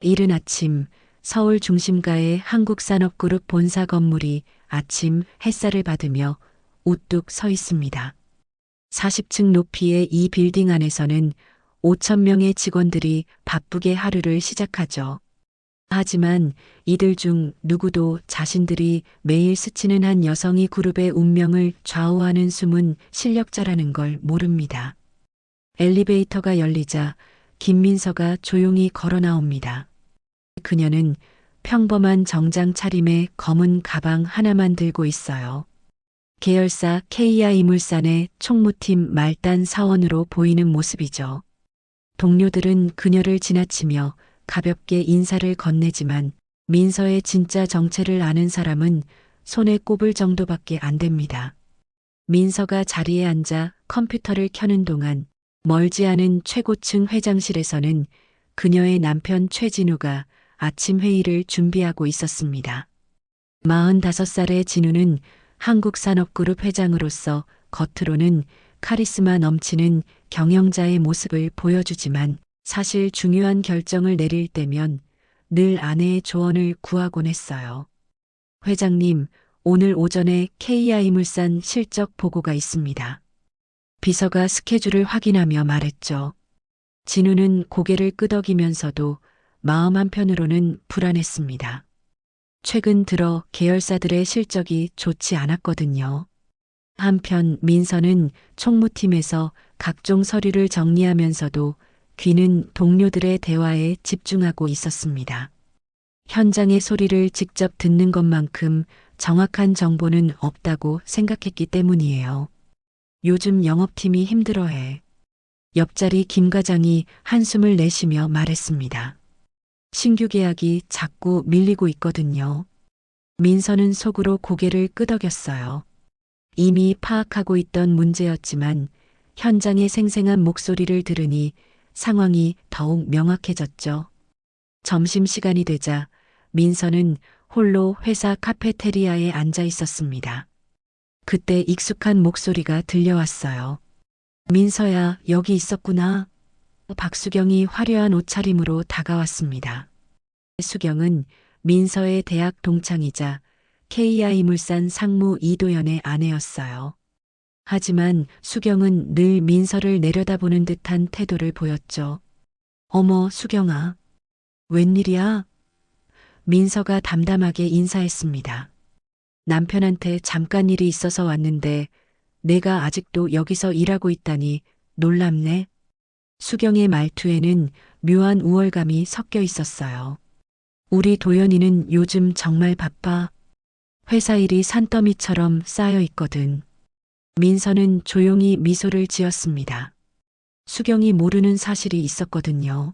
이른 아침 서울 중심가의 한국산업그룹 본사 건물이 아침 햇살을 받으며 우뚝 서 있습니다. 40층 높이의 이 빌딩 안에서는 5천 명의 직원들이 바쁘게 하루를 시작하죠. 하지만 이들 중 누구도 자신들이 매일 스치는 한 여성이 그룹의 운명을 좌우하는 숨은 실력자라는 걸 모릅니다. 엘리베이터가 열리자 김민서가 조용히 걸어 나옵니다. 그녀는 평범한 정장 차림에 검은 가방 하나만 들고 있어요. 계열사 KI물산의 총무팀 말단 사원으로 보이는 모습이죠. 동료들은 그녀를 지나치며 가볍게 인사를 건네지만 민서의 진짜 정체를 아는 사람은 손에 꼽을 정도밖에 안 됩니다. 민서가 자리에 앉아 컴퓨터를 켜는 동안 멀지 않은 최고층 회장실에서는 그녀의 남편 최진우가 아침 회의를 준비하고 있었습니다. 45살의 진우는 한국산업그룹 회장으로서 겉으로는 카리스마 넘치는 경영자의 모습을 보여주지만 사실 중요한 결정을 내릴 때면 늘 아내의 조언을 구하곤 했어요. 회장님, 오늘 오전에 KI물산 실적 보고가 있습니다. 비서가 스케줄을 확인하며 말했죠. 진우는 고개를 끄덕이면서도 마음 한편으로는 불안했습니다. 최근 들어 계열사들의 실적이 좋지 않았거든요. 한편 민서는 총무팀에서 각종 서류를 정리하면서도 귀는 동료들의 대화에 집중하고 있었습니다. 현장의 소리를 직접 듣는 것만큼 정확한 정보는 없다고 생각했기 때문이에요. 요즘 영업팀이 힘들어해. 옆자리 김 과장이 한숨을 내쉬며 말했습니다. 신규 계약이 자꾸 밀리고 있거든요. 민서는 속으로 고개를 끄덕였어요. 이미 파악하고 있던 문제였지만 현장의 생생한 목소리를 들으니 상황이 더욱 명확해졌죠. 점심시간이 되자 민서는 홀로 회사 카페테리아에 앉아 있었습니다. 그때 익숙한 목소리가 들려왔어요. 민서야, 여기 있었구나. 박수경이 화려한 옷차림으로 다가왔습니다. 수경은 민서의 대학 동창이자 KI물산 상무 이도연의 아내였어요. 하지만 수경은 늘 민서를 내려다보는 듯한 태도를 보였죠. 어머, 수경아. 웬일이야? 민서가 담담하게 인사했습니다. 남편한테 잠깐 일이 있어서 왔는데 내가 아직도 여기서 일하고 있다니 놀랍네. 수경의 말투에는 묘한 우월감이 섞여 있었어요. 우리 도연이는 요즘 정말 바빠. 회사 일이 산더미처럼 쌓여 있거든. 민서는 조용히 미소를 지었습니다. 수경이 모르는 사실이 있었거든요.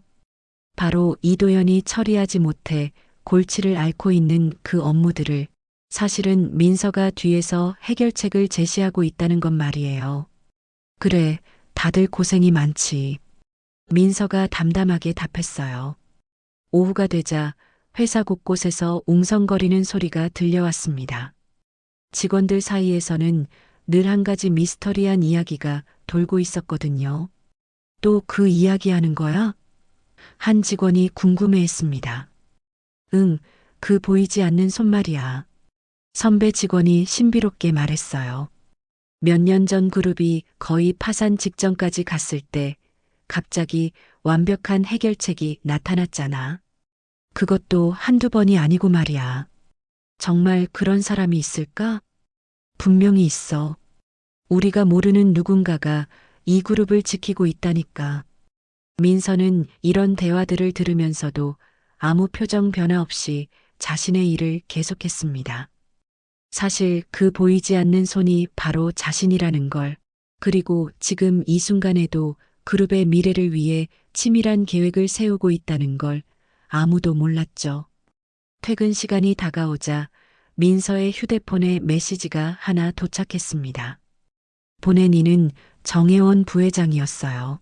바로 이도연이 처리하지 못해 골치를 앓고 있는 그 업무들을 사실은 민서가 뒤에서 해결책을 제시하고 있다는 것 말이에요. 그래, 다들 고생이 많지. 민서가 담담하게 답했어요. 오후가 되자 회사 곳곳에서 웅성거리는 소리가 들려왔습니다. 직원들 사이에서는 늘 한 가지 미스터리한 이야기가 돌고 있었거든요. 또 그 이야기 하는 거야? 한 직원이 궁금해했습니다. 응, 그 보이지 않는 손말이야. 선배 직원이 신비롭게 말했어요. 몇 년 전 그룹이 거의 파산 직전까지 갔을 때 갑자기 완벽한 해결책이 나타났잖아. 그것도 한두 번이 아니고 말이야. 정말 그런 사람이 있을까? 분명히 있어. 우리가 모르는 누군가가 이 그룹을 지키고 있다니까. 민서는 이런 대화들을 들으면서도 아무 표정 변화 없이 자신의 일을 계속했습니다. 사실 그 보이지 않는 손이 바로 자신이라는 걸, 그리고 지금 이 순간에도 그룹의 미래를 위해 치밀한 계획을 세우고 있다는 걸 아무도 몰랐죠. 퇴근 시간이 다가오자 민서의 휴대폰에 메시지가 하나 도착했습니다. 보낸 이는 정혜원 부회장이었어요.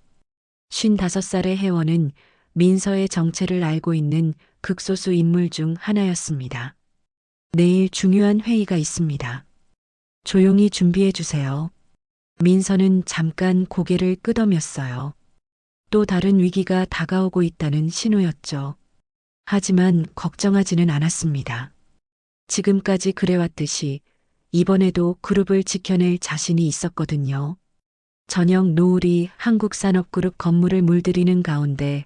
55살의 혜원은 민서의 정체를 알고 있는 극소수 인물 중 하나였습니다. 내일 중요한 회의가 있습니다. 조용히 준비해 주세요. 민서는 잠깐 고개를 끄덕였어요. 또 다른 위기가 다가오고 있다는 신호였죠. 하지만 걱정하지는 않았습니다. 지금까지 그래왔듯이 이번에도 그룹을 지켜낼 자신이 있었거든요. 저녁 노을이 한국산업그룹 건물을 물들이는 가운데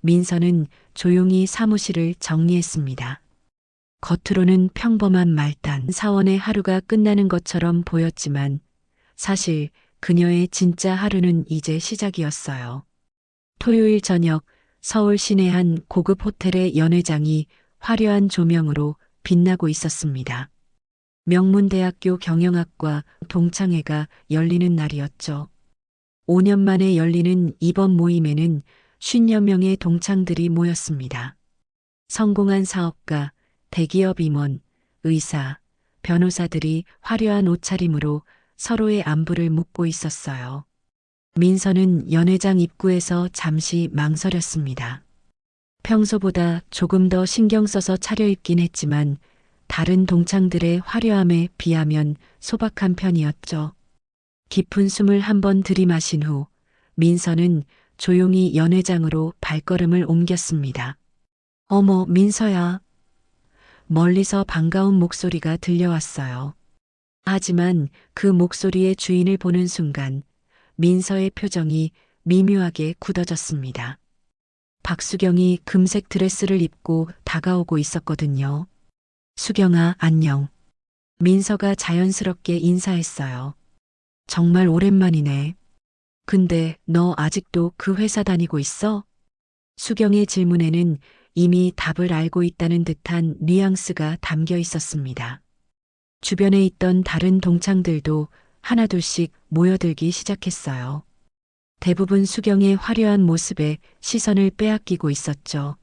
민서는 조용히 사무실을 정리했습니다. 겉으로는 평범한 말단 사원의 하루가 끝나는 것처럼 보였지만 사실 그녀의 진짜 하루는 이제 시작이었어요. 토요일 저녁 서울 시내 한 고급 호텔의 연회장이 화려한 조명으로 빛나고 있었습니다. 명문대학교 경영학과 동창회가 열리는 날이었죠. 5년 만에 열리는 이번 모임에는 50여 명의 동창들이 모였습니다. 성공한 사업가, 대기업 임원, 의사, 변호사들이 화려한 옷차림으로 서로의 안부를 묻고 있었어요. 민서는 연회장 입구에서 잠시 망설였습니다. 평소보다 조금 더 신경 써서 차려입긴 했지만 다른 동창들의 화려함에 비하면 소박한 편이었죠. 깊은 숨을 한번 들이마신 후 민서는 조용히 연회장으로 발걸음을 옮겼습니다. 어머, 민서야. 멀리서 반가운 목소리가 들려왔어요. 하지만 그 목소리의 주인을 보는 순간 민서의 표정이 미묘하게 굳어졌습니다. 박수경이 금색 드레스를 입고 다가오고 있었거든요. 수경아, 안녕. 민서가 자연스럽게 인사했어요. 정말 오랜만이네. 근데 너 아직도 그 회사 다니고 있어? 수경의 질문에는 이미 답을 알고 있다는 듯한 뉘앙스가 담겨 있었습니다. 주변에 있던 다른 동창들도 하나둘씩 모여들기 시작했어요. 대부분 수경의 화려한 모습에 시선을 빼앗기고 있었죠.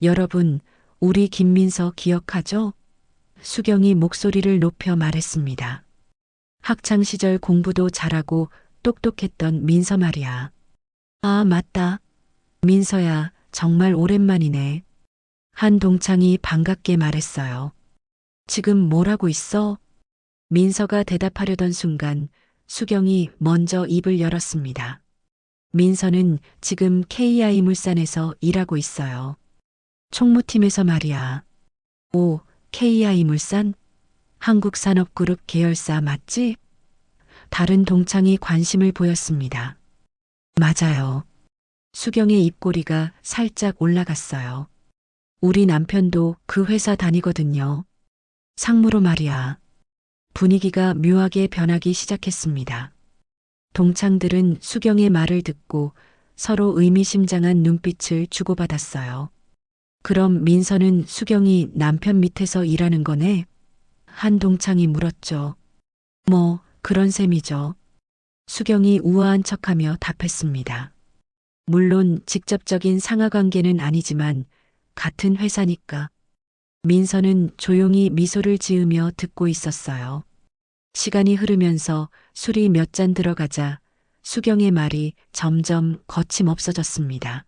여러분, 우리 김민서 기억하죠? 수경이 목소리를 높여 말했습니다. 학창시절 공부도 잘하고 똑똑했던 민서 말이야. 아, 맞다. 민서야, 정말 오랜만이네. 한 동창이 반갑게 말했어요. 지금 뭘 하고 있어? 민서가 대답하려던 순간 수경이 먼저 입을 열었습니다. 민서는 지금 KI물산에서 일하고 있어요. 총무팀에서 말이야. 오, KI물산? 한국산업그룹 계열사 맞지? 다른 동창이 관심을 보였습니다. 맞아요. 수경의 입꼬리가 살짝 올라갔어요. 우리 남편도 그 회사 다니거든요. 상무로 말이야. 분위기가 묘하게 변하기 시작했습니다. 동창들은 수경의 말을 듣고 서로 의미심장한 눈빛을 주고받았어요. 그럼 민서는 수경이 남편 밑에서 일하는 거네? 한 동창이 물었죠. 뭐, 그런 셈이죠. 수경이 우아한 척하며 답했습니다. 물론 직접적인 상하관계는 아니지만 같은 회사니까. 민서는 조용히 미소를 지으며 듣고 있었어요. 시간이 흐르면서 술이 몇 잔 들어가자 수경의 말이 점점 거침없어졌습니다.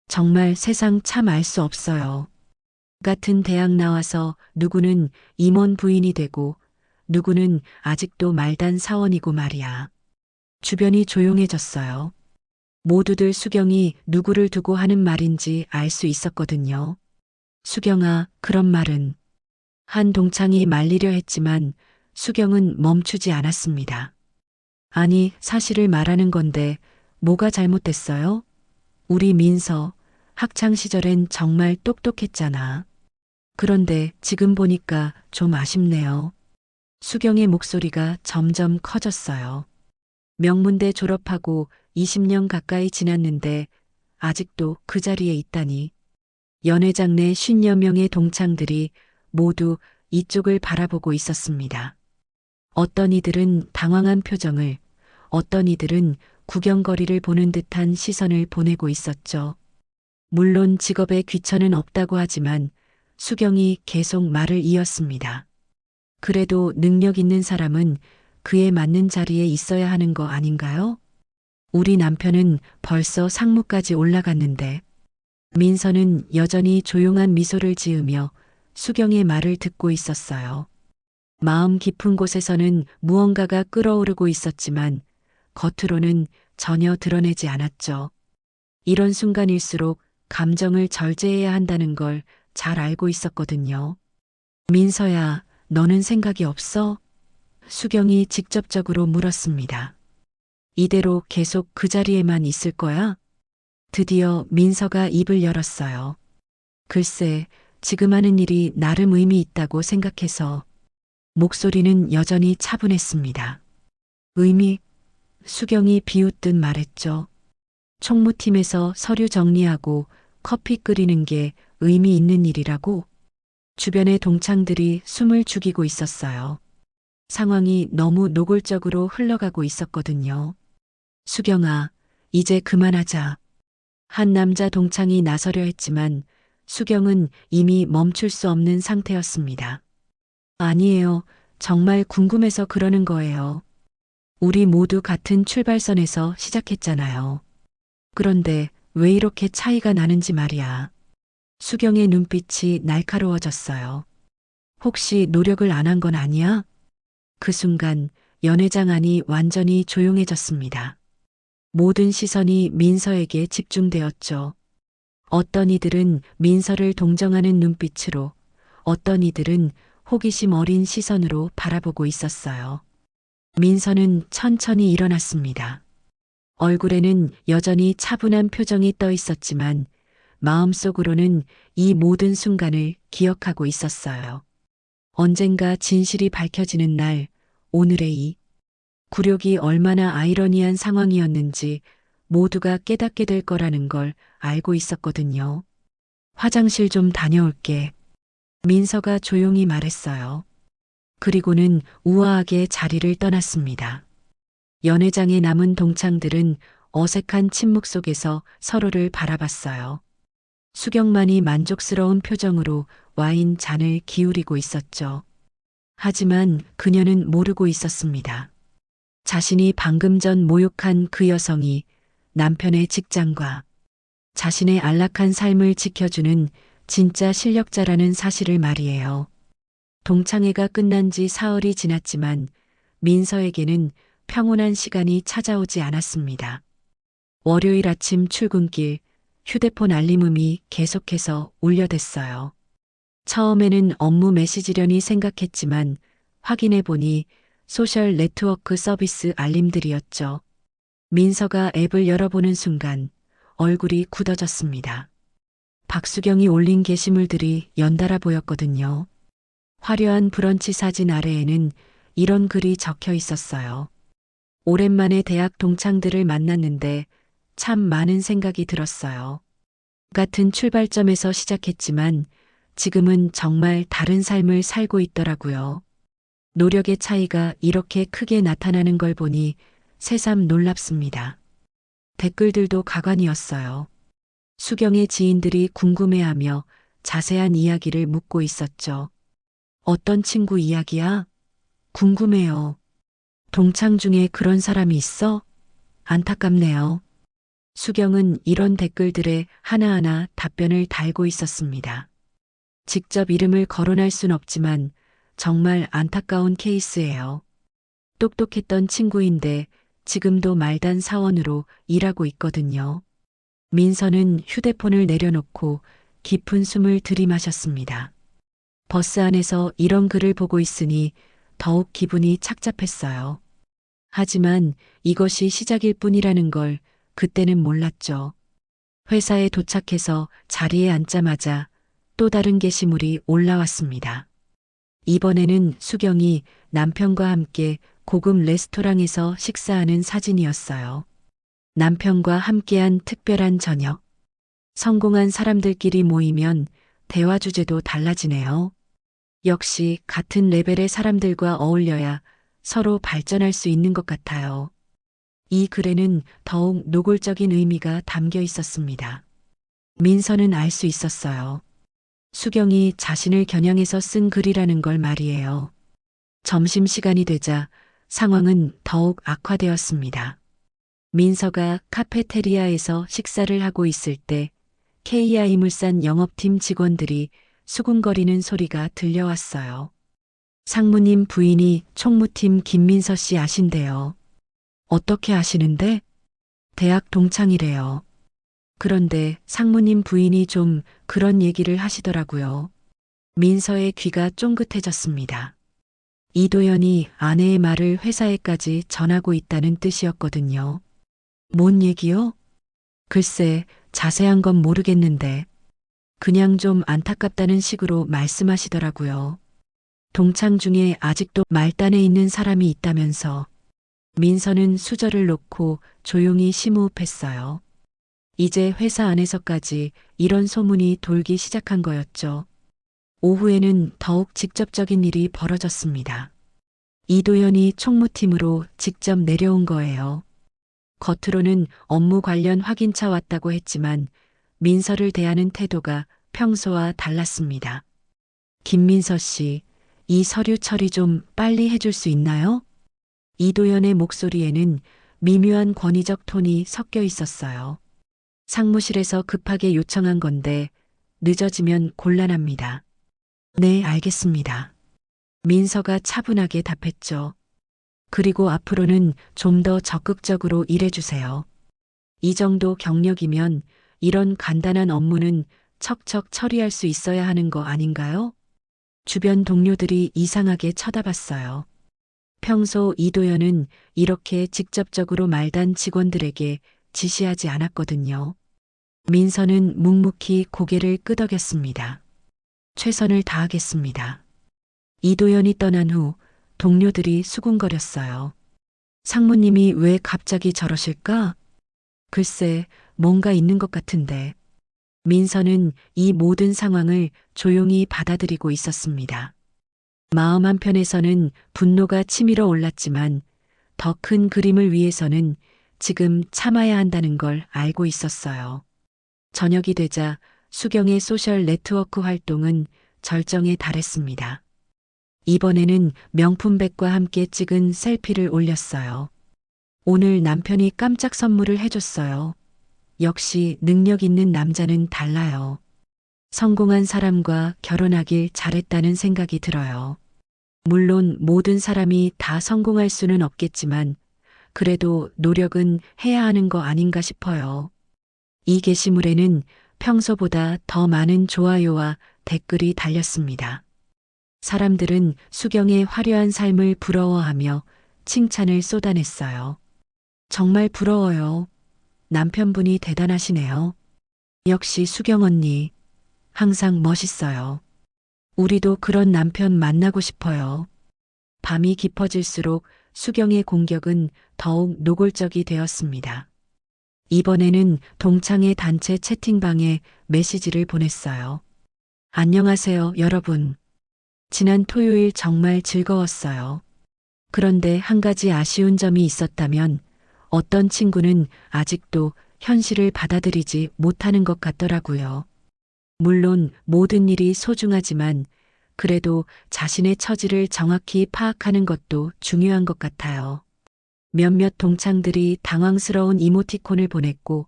정말 세상 참 알 수 없어요. 같은 대학 나와서 누구는 임원 부인이 되고 누구는 아직도 말단 사원이고 말이야. 주변이 조용해졌어요. 모두들 수경이 누구를 두고 하는 말인지 알 수 있었거든요. 수경아, 그런 말은. 한 동창이 말리려 했지만 수경은 멈추지 않았습니다. 아니, 사실을 말하는 건데 뭐가 잘못됐어요? 우리 민서, 학창 시절엔 정말 똑똑했잖아. 그런데 지금 보니까 좀 아쉽네요. 수경의 목소리가 점점 커졌어요. 명문대 졸업하고 20년 가까이 지났는데 아직도 그 자리에 있다니. 연회장 내 50여 명의 동창들이 모두 이쪽을 바라보고 있었습니다. 어떤 이들은 당황한 표정을, 어떤 이들은 구경거리를 보는 듯한 시선을 보내고 있었죠. 물론 직업에 귀천은 없다고 하지만 수경이 계속 말을 이었습니다. 그래도 능력 있는 사람은 그에 맞는 자리에 있어야 하는 거 아닌가요? 우리 남편은 벌써 상무까지 올라갔는데. 민서는 여전히 조용한 미소를 지으며 수경의 말을 듣고 있었어요. 마음 깊은 곳에서는 무언가가 끓어오르고 있었지만 겉으로는 전혀 드러내지 않았죠. 이런 순간일수록 감정을 절제해야 한다는 걸 잘 알고 있었거든요. 민서야, 너는 생각이 없어? 수경이 직접적으로 물었습니다. 이대로 계속 그 자리에만 있을 거야? 드디어 민서가 입을 열었어요. 글쎄, 지금 하는 일이 나름 의미 있다고 생각해서. 목소리는 여전히 차분했습니다. 의미? 수경이 비웃듯 말했죠. 총무팀에서 서류 정리하고 커피 끓이는 게 의미 있는 일이라고? 주변의 동창들이 숨을 죽이고 있었어요. 상황이 너무 노골적으로 흘러가고 있었거든요. 수경아, 이제 그만하자. 한 남자 동창이 나서려 했지만 수경은 이미 멈출 수 없는 상태였습니다. 아니에요. 정말 궁금해서 그러는 거예요. 우리 모두 같은 출발선에서 시작했잖아요. 그런데 왜 이렇게 차이가 나는지 말이야. 수경의 눈빛이 날카로워졌어요. 혹시 노력을 안 한 건 아니야? 그 순간 연회장 안이 완전히 조용해졌습니다. 모든 시선이 민서에게 집중되었죠. 어떤 이들은 민서를 동정하는 눈빛으로, 어떤 이들은 호기심 어린 시선으로 바라보고 있었어요. 민서는 천천히 일어났습니다. 얼굴에는 여전히 차분한 표정이 떠 있었지만 마음속으로는 이 모든 순간을 기억하고 있었어요. 언젠가 진실이 밝혀지는 날, 오늘의 이 굴욕이 얼마나 아이러니한 상황이었는지 모두가 깨닫게 될 거라는 걸 알고 있었거든요. 화장실 좀 다녀올게. 민서가 조용히 말했어요. 그리고는 우아하게 자리를 떠났습니다. 연회장에 남은 동창들은 어색한 침묵 속에서 서로를 바라봤어요. 수경만이 만족스러운 표정으로 와인 잔을 기울이고 있었죠. 하지만 그녀는 모르고 있었습니다. 자신이 방금 전 모욕한 그 여성이 남편의 직장과 자신의 안락한 삶을 지켜주는 진짜 실력자라는 사실을 말이에요. 동창회가 끝난 지 사흘이 지났지만 민서에게는 평온한 시간이 찾아오지 않았습니다. 월요일 아침 출근길 휴대폰 알림음이 계속해서 울려댔어요. 처음에는 업무 메시지려니 생각했지만 확인해 보니 소셜 네트워크 서비스 알림들이었죠. 민서가 앱을 열어보는 순간 얼굴이 굳어졌습니다. 박수경이 올린 게시물들이 연달아 보였거든요. 화려한 브런치 사진 아래에는 이런 글이 적혀 있었어요. 오랜만에 대학 동창들을 만났는데 참 많은 생각이 들었어요. 같은 출발점에서 시작했지만 지금은 정말 다른 삶을 살고 있더라고요. 노력의 차이가 이렇게 크게 나타나는 걸 보니 새삼 놀랍습니다. 댓글들도 가관이었어요. 수경의 지인들이 궁금해하며 자세한 이야기를 묻고 있었죠. 어떤 친구 이야기야? 궁금해요. 동창 중에 그런 사람이 있어? 안타깝네요. 수경은 이런 댓글들에 하나하나 답변을 달고 있었습니다. 직접 이름을 거론할 순 없지만 정말 안타까운 케이스예요. 똑똑했던 친구인데 지금도 말단 사원으로 일하고 있거든요. 민서는 휴대폰을 내려놓고 깊은 숨을 들이마셨습니다. 버스 안에서 이런 글을 보고 있으니 더욱 기분이 착잡했어요. 하지만 이것이 시작일 뿐이라는 걸 그때는 몰랐죠. 회사에 도착해서 자리에 앉자마자 또 다른 게시물이 올라왔습니다. 이번에는 수경이 남편과 함께 고급 레스토랑에서 식사하는 사진이었어요. 남편과 함께한 특별한 저녁. 성공한 사람들끼리 모이면 대화 주제도 달라지네요. 역시 같은 레벨의 사람들과 어울려야 서로 발전할 수 있는 것 같아요. 이 글에는 더욱 노골적인 의미가 담겨 있었습니다. 민서는 알 수 있었어요. 수경이 자신을 겨냥해서 쓴 글이라는 걸 말이에요. 점심시간이 되자 상황은 더욱 악화되었습니다. 민서가 카페테리아에서 식사를 하고 있을 때 KI물산 영업팀 직원들이 수군거리는 소리가 들려왔어요. 상무님 부인이 총무팀 김민서 씨 아신대요. 어떻게 아시는데? 대학 동창이래요. 그런데 상무님 부인이 좀 그런 얘기를 하시더라고요. 민서의 귀가 쫑긋해졌습니다. 이도연이 아내의 말을 회사에까지 전하고 있다는 뜻이었거든요. 뭔 얘기요? 글쎄, 자세한 건 모르겠는데, 그냥 좀 안타깝다는 식으로 말씀하시더라고요. 동창 중에 아직도 말단에 있는 사람이 있다면서. 민서는 수저를 놓고 조용히 심호흡했어요. 이제 회사 안에서까지 이런 소문이 돌기 시작한 거였죠. 오후에는 더욱 직접적인 일이 벌어졌습니다. 이도연이 총무팀으로 직접 내려온 거예요. 겉으로는 업무 관련 확인차 왔다고 했지만 민서를 대하는 태도가 평소와 달랐습니다. 김민서 씨, 이 서류 처리 좀 빨리 해줄 수 있나요? 이도연의 목소리에는 미묘한 권위적 톤이 섞여 있었어요. 상무실에서 급하게 요청한 건데 늦어지면 곤란합니다. 네, 알겠습니다. 민서가 차분하게 답했죠. 그리고 앞으로는 좀 더 적극적으로 일해주세요. 이 정도 경력이면 이런 간단한 업무는 척척 처리할 수 있어야 하는 거 아닌가요? 주변 동료들이 이상하게 쳐다봤어요. 평소 이도연은 이렇게 직접적으로 말단 직원들에게 지시하지 않았거든요. 민서는 묵묵히 고개를 끄덕였습니다. 최선을 다하겠습니다. 이도연이 떠난 후 동료들이 수군거렸어요. 상무님이 왜 갑자기 저러실까? 글쎄, 뭔가 있는 것 같은데. 민서는 이 모든 상황을 조용히 받아들이고 있었습니다. 마음 한편에서는 분노가 치밀어 올랐지만 더 큰 그림을 위해서는 지금 참아야 한다는 걸 알고 있었어요. 저녁이 되자 수경의 소셜 네트워크 활동은 절정에 달했습니다. 이번에는 명품백과 함께 찍은 셀피를 올렸어요. 오늘 남편이 깜짝 선물을 해줬어요. 역시 능력 있는 남자는 달라요. 성공한 사람과 결혼하길 잘했다는 생각이 들어요. 물론 모든 사람이 다 성공할 수는 없겠지만 그래도 노력은 해야 하는 거 아닌가 싶어요. 이 게시물에는 평소보다 더 많은 좋아요와 댓글이 달렸습니다. 사람들은 수경의 화려한 삶을 부러워하며 칭찬을 쏟아냈어요. 정말 부러워요. 남편분이 대단하시네요. 역시 수경 언니, 항상 멋있어요. 우리도 그런 남편 만나고 싶어요. 밤이 깊어질수록 수경의 공격은 더욱 노골적이 되었습니다. 이번에는 동창회 단체 채팅방에 메시지를 보냈어요. 안녕하세요, 여러분. 지난 토요일 정말 즐거웠어요. 그런데 한 가지 아쉬운 점이 있었다면 어떤 친구는 아직도 현실을 받아들이지 못하는 것 같더라고요. 물론 모든 일이 소중하지만 그래도 자신의 처지를 정확히 파악하는 것도 중요한 것 같아요. 몇몇 동창들이 당황스러운 이모티콘을 보냈고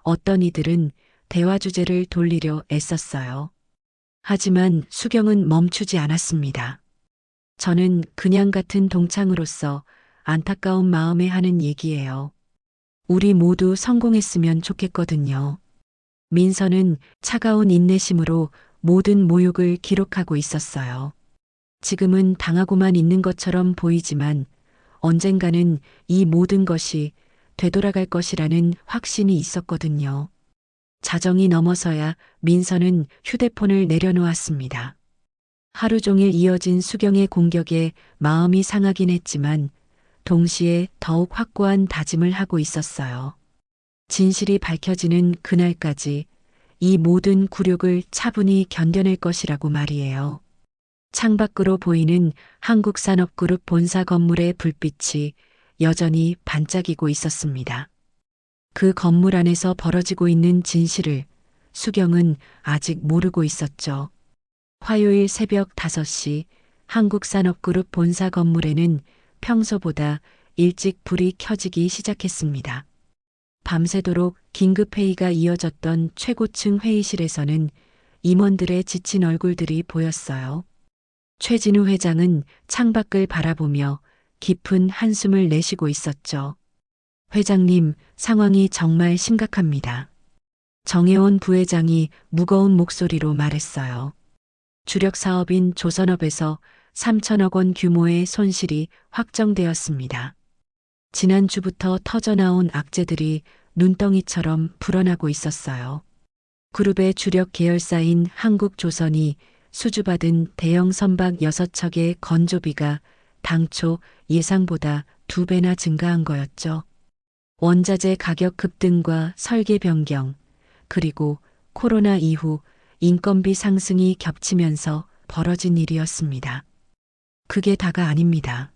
어떤 이들은 대화 주제를 돌리려 애썼어요. 하지만 수경은 멈추지 않았습니다. 저는 그냥 같은 동창으로서 안타까운 마음에 하는 얘기예요. 우리 모두 성공했으면 좋겠거든요. 민서는 차가운 인내심으로 모든 모욕을 기록하고 있었어요. 지금은 당하고만 있는 것처럼 보이지만 언젠가는 이 모든 것이 되돌아갈 것이라는 확신이 있었거든요. 자정이 넘어서야 민서는 휴대폰을 내려놓았습니다. 하루 종일 이어진 수경의 공격에 마음이 상하긴 했지만 동시에 더욱 확고한 다짐을 하고 있었어요. 진실이 밝혀지는 그날까지 이 모든 굴욕을 차분히 견뎌낼 것이라고 말이에요. 창밖으로 보이는 한국산업그룹 본사 건물의 불빛이 여전히 반짝이고 있었습니다. 그 건물 안에서 벌어지고 있는 진실을 수경은 아직 모르고 있었죠. 화요일 새벽 5시 한국산업그룹 본사 건물에는 평소보다 일찍 불이 켜지기 시작했습니다. 밤새도록 긴급회의가 이어졌던 최고층 회의실에서는 임원들의 지친 얼굴들이 보였어요. 최진우 회장은 창밖을 바라보며 깊은 한숨을 내쉬고 있었죠. 회장님, 상황이 정말 심각합니다. 정혜원 부회장이 무거운 목소리로 말했어요. 주력 사업인 조선업에서 3천억 원 규모의 손실이 확정되었습니다. 지난주부터 터져나온 악재들이 눈덩이처럼 불어나고 있었어요. 그룹의 주력 계열사인 한국조선이 수주받은 대형 선박 6척의 건조비가 당초 예상보다 2배나 증가한 거였죠. 원자재 가격 급등과 설계 변경, 그리고 코로나 이후 인건비 상승이 겹치면서 벌어진 일이었습니다. 그게 다가 아닙니다.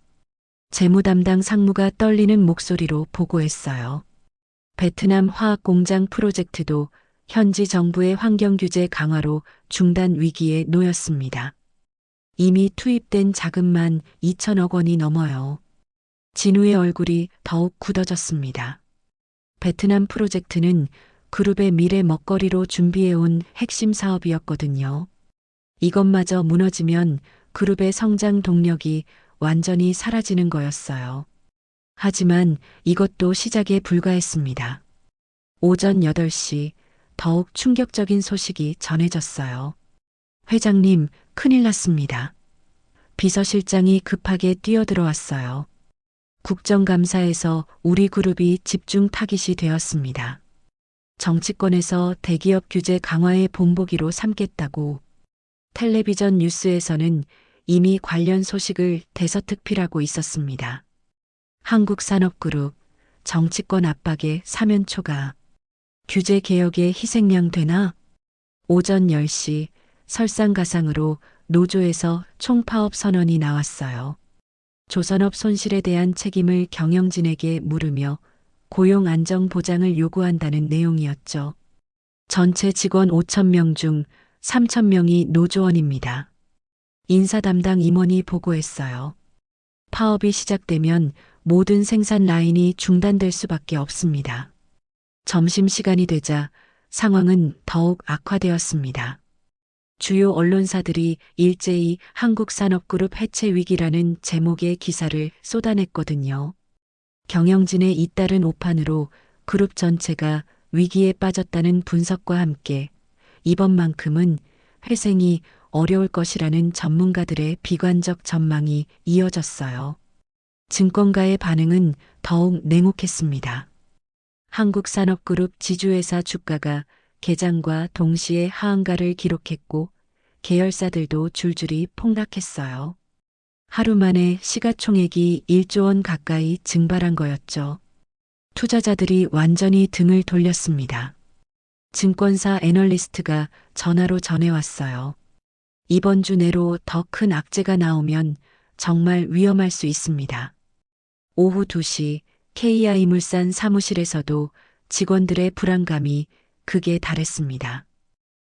재무 담당 상무가 떨리는 목소리로 보고했어요. 베트남 화학공장 프로젝트도 현지 정부의 환경규제 강화로 중단 위기에 놓였습니다. 이미 투입된 자금만 2천억 원이 넘어요. 진우의 얼굴이 더욱 굳어졌습니다. 베트남 프로젝트는 그룹의 미래 먹거리로 준비해온 핵심 사업이었거든요. 이것마저 무너지면 그룹의 성장 동력이 완전히 사라지는 거였어요. 하지만 이것도 시작에 불과했습니다. 오전 8시 더욱 충격적인 소식이 전해졌어요. 회장님, 큰일 났습니다. 비서실장이 급하게 뛰어들어왔어요. 국정감사에서 우리 그룹이 집중 타깃이 되었습니다. 정치권에서 대기업 규제 강화의 본보기로 삼겠다고. 텔레비전 뉴스에서는 이미 관련 소식을 대서특필하고 있었습니다. 한국산업그룹, 정치권 압박에 사면초가. 규제 개혁의 희생양 되나? 오전 10시 설상가상으로 노조에서 총파업 선언이 나왔어요. 조선업 손실에 대한 책임을 경영진에게 물으며 고용 안정 보장을 요구한다는 내용이었죠. 전체 직원 5,000명 중 3,000명이 노조원입니다. 인사 담당 임원이 보고했어요. 파업이 시작되면 모든 생산 라인이 중단될 수밖에 없습니다. 점심시간이 되자 상황은 더욱 악화되었습니다. 주요 언론사들이 일제히 한국산업그룹 해체 위기라는 제목의 기사를 쏟아냈거든요. 경영진의 잇따른 오판으로 그룹 전체가 위기에 빠졌다는 분석과 함께 이번만큼은 회생이 어려울 것이라는 전문가들의 비관적 전망이 이어졌어요. 증권가의 반응은 더욱 냉혹했습니다. 한국산업그룹 지주회사 주가가 개장과 동시에 하한가를 기록했고 계열사들도 줄줄이 폭락했어요. 하루 만에 시가총액이 1조 원 가까이 증발한 거였죠. 투자자들이 완전히 등을 돌렸습니다. 증권사 애널리스트가 전화로 전해왔어요. 이번 주 내로 더 큰 악재가 나오면 정말 위험할 수 있습니다. 오후 2시 KI물산 사무실에서도 직원들의 불안감이 극에 달했습니다.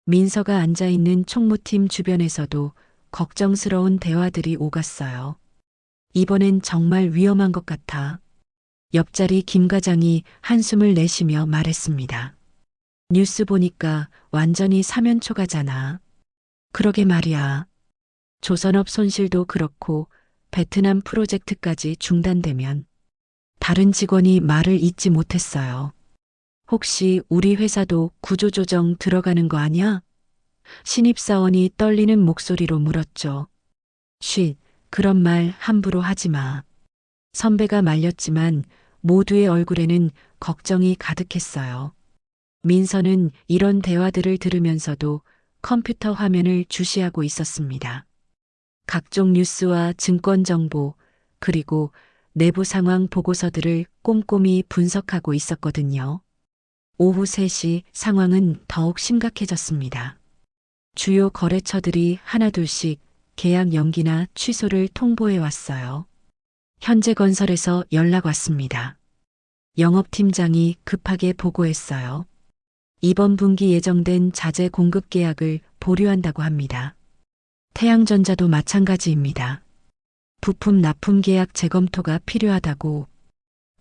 민서가 앉아있는 총무팀 주변에서도 걱정스러운 대화들이 오갔어요. 이번엔 정말 위험한 것 같아. 옆자리 김 과장이 한숨을 내쉬며 말했습니다. 뉴스 보니까 완전히 사면초가잖아. 그러게 말이야. 조선업 손실도 그렇고 베트남 프로젝트까지 중단되면 다른 직원이 말을 잇지 못했어요. 혹시 우리 회사도 구조조정 들어가는 거 아니야? 신입사원이 떨리는 목소리로 물었죠. 쉿, 그런 말 함부로 하지 마. 선배가 말렸지만 모두의 얼굴에는 걱정이 가득했어요. 민서는 이런 대화들을 들으면서도 컴퓨터 화면을 주시하고 있었습니다. 각종 뉴스와 증권 정보, 그리고 내부 상황 보고서들을 꼼꼼히 분석하고 있었거든요. 오후 3시 상황은 더욱 심각해졌습니다. 주요 거래처들이 하나둘씩 계약 연기나 취소를 통보해 왔어요. 현재건설에서 연락 왔습니다. 영업팀장이 급하게 보고했어요. 이번 분기 예정된 자재 공급 계약을 보류한다고 합니다. 태양전자도 마찬가지입니다. 부품 납품 계약 재검토가 필요하다고.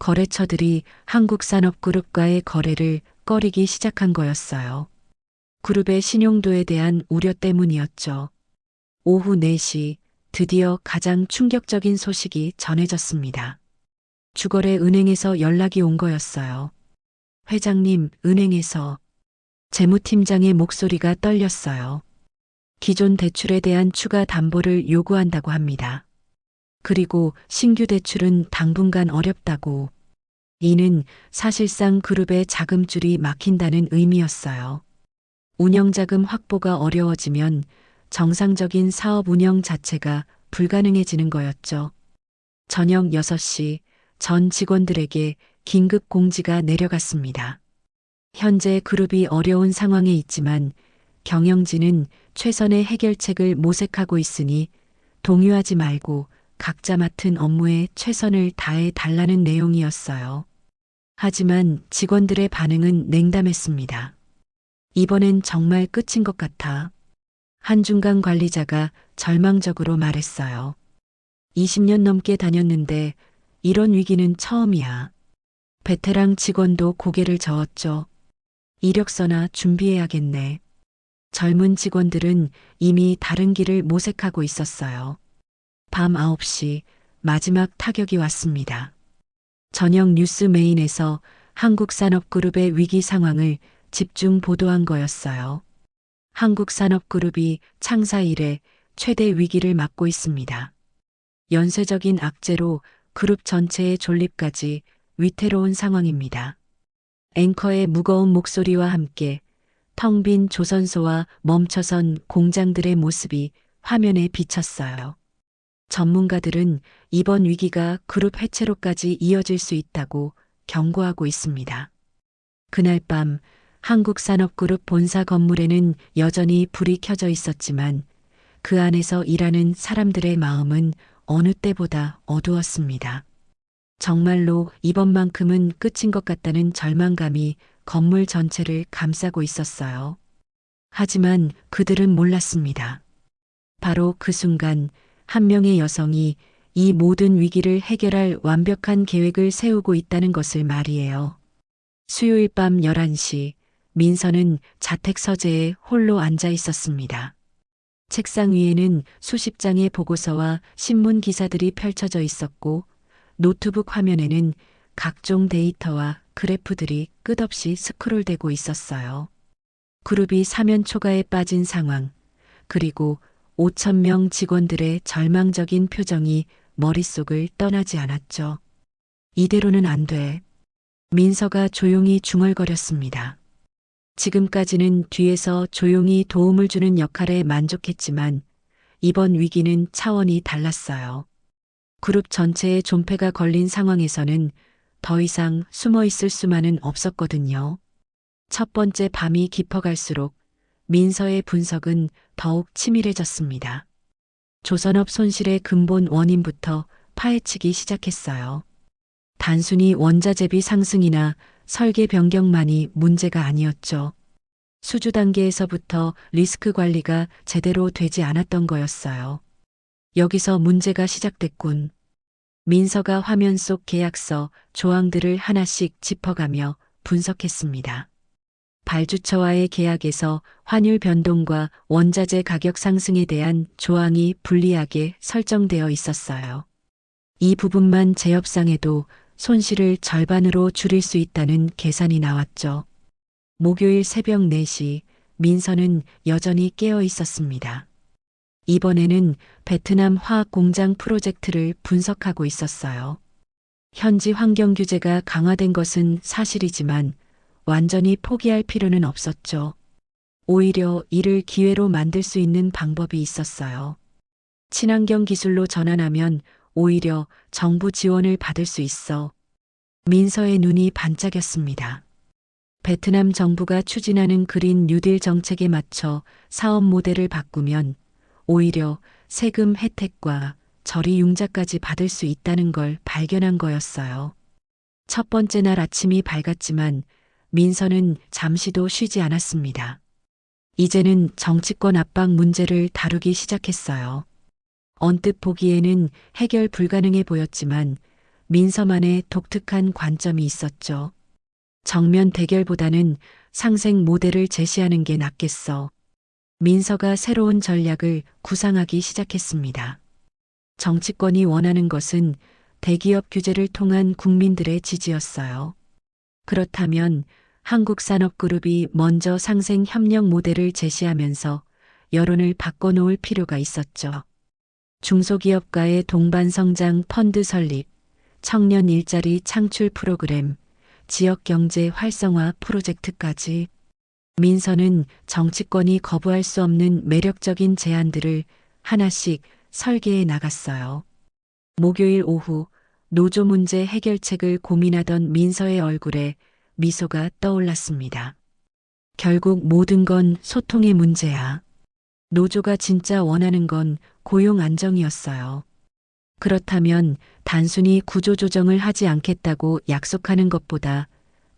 거래처들이 한국산업그룹과의 거래를 꺼리기 시작한 거였어요. 그룹의 신용도에 대한 우려 때문이었죠. 오후 4시 드디어 가장 충격적인 소식이 전해졌습니다. 주거래 은행에서 연락이 온 거였어요. 회장님, 은행에서 재무팀장의 목소리가 떨렸어요. 기존 대출에 대한 추가 담보를 요구한다고 합니다. 그리고 신규 대출은 당분간 어렵다고. 이는 사실상 그룹의 자금줄이 막힌다는 의미였어요. 운영자금 확보가 어려워지면 정상적인 사업 운영 자체가 불가능해지는 거였죠. 저녁 6시 전 직원들에게 긴급 공지가 내려갔습니다. 현재 그룹이 어려운 상황에 있지만 경영진은 최선의 해결책을 모색하고 있으니 동요하지 말고 각자 맡은 업무에 최선을 다해 달라는 내용이었어요. 하지만 직원들의 반응은 냉담했습니다. 이번엔 정말 끝인 것 같아. 한중간 관리자가 절망적으로 말했어요. 20년 넘게 다녔는데 이런 위기는 처음이야. 베테랑 직원도 고개를 저었죠. 이력서나 준비해야겠네. 젊은 직원들은 이미 다른 길을 모색하고 있었어요. 밤 9시 마지막 타격이 왔습니다. 저녁 뉴스 메인에서 한국산업그룹의 위기 상황을 집중 보도한 거였어요. 한국산업그룹이 창사 이래 최대 위기를 맞고 있습니다. 연쇄적인 악재로 그룹 전체의 존립까지 위태로운 상황입니다. 앵커의 무거운 목소리와 함께 텅 빈 조선소와 멈춰선 공장들의 모습이 화면에 비쳤어요. 전문가들은 이번 위기가 그룹 해체로까지 이어질 수 있다고 경고하고 있습니다. 그날 밤 한국산업그룹 본사 건물에는 여전히 불이 켜져 있었지만 그 안에서 일하는 사람들의 마음은 어느 때보다 어두웠습니다. 정말로 이번만큼은 끝인 것 같다는 절망감이 건물 전체를 감싸고 있었어요. 하지만 그들은 몰랐습니다. 바로 그 순간 한 명의 여성이 이 모든 위기를 해결할 완벽한 계획을 세우고 있다는 것을 말이에요. 수요일 밤 11시 민서는 자택 서재에 홀로 앉아 있었습니다. 책상 위에는 수십 장의 보고서와 신문 기사들이 펼쳐져 있었고 노트북 화면에는 각종 데이터와 그래프들이 끝없이 스크롤되고 있었어요. 그룹이 사면 초가에 빠진 상황, 그리고 5,000명 직원들의 절망적인 표정이 머릿속을 떠나지 않았죠. 이대로는 안 돼. 민서가 조용히 중얼거렸습니다. 지금까지는 뒤에서 조용히 도움을 주는 역할에 만족했지만 이번 위기는 차원이 달랐어요. 그룹 전체의 존폐가 걸린 상황에서는 더 이상 숨어 있을 수만은 없었거든요. 첫 번째 밤이 깊어갈수록 민서의 분석은 더욱 치밀해졌습니다. 조선업 손실의 근본 원인부터 파헤치기 시작했어요. 단순히 원자재비 상승이나 설계 변경만이 문제가 아니었죠. 수주 단계에서부터 리스크 관리가 제대로 되지 않았던 거였어요. 여기서 문제가 시작됐군. 민서가 화면 속 계약서, 조항들을 하나씩 짚어가며 분석했습니다. 발주처와의 계약에서 환율 변동과 원자재 가격 상승에 대한 조항이 불리하게 설정되어 있었어요. 이 부분만 재협상해도 손실을 절반으로 줄일 수 있다는 계산이 나왔죠. 목요일 새벽 4시 민서는 여전히 깨어 있었습니다. 이번에는 베트남 화학 공장 프로젝트를 분석하고 있었어요. 현지 환경 규제가 강화된 것은 사실이지만 완전히 포기할 필요는 없었죠. 오히려 이를 기회로 만들 수 있는 방법이 있었어요. 친환경 기술로 전환하면 오히려 정부 지원을 받을 수 있어. 민서의 눈이 반짝였습니다. 베트남 정부가 추진하는 그린 뉴딜 정책에 맞춰 사업 모델을 바꾸면 오히려 세금 혜택과 저리 융자까지 받을 수 있다는 걸 발견한 거였어요. 첫 번째 날 아침이 밝았지만 민서는 잠시도 쉬지 않았습니다. 이제는 정치권 압박 문제를 다루기 시작했어요. 언뜻 보기에는 해결 불가능해 보였지만 민서만의 독특한 관점이 있었죠. 정면 대결보다는 상생 모델을 제시하는 게 낫겠어. 민서가 새로운 전략을 구상하기 시작했습니다. 정치권이 원하는 것은 대기업 규제를 통한 국민들의 지지였어요. 그렇다면 한국산업그룹이 먼저 상생 협력 모델을 제시하면서 여론을 바꿔놓을 필요가 있었죠. 중소기업가의 동반 성장 펀드 설립, 청년 일자리 창출 프로그램, 지역경제 활성화 프로젝트까지 민서는 정치권이 거부할 수 없는 매력적인 제안들을 하나씩 설계해 나갔어요. 목요일 오후 노조 문제 해결책을 고민하던 민서의 얼굴에 미소가 떠올랐습니다. 결국 모든 건 소통의 문제야. 노조가 진짜 원하는 건 고용 안정이었어요. 그렇다면 단순히 구조조정을 하지 않겠다고 약속하는 것보다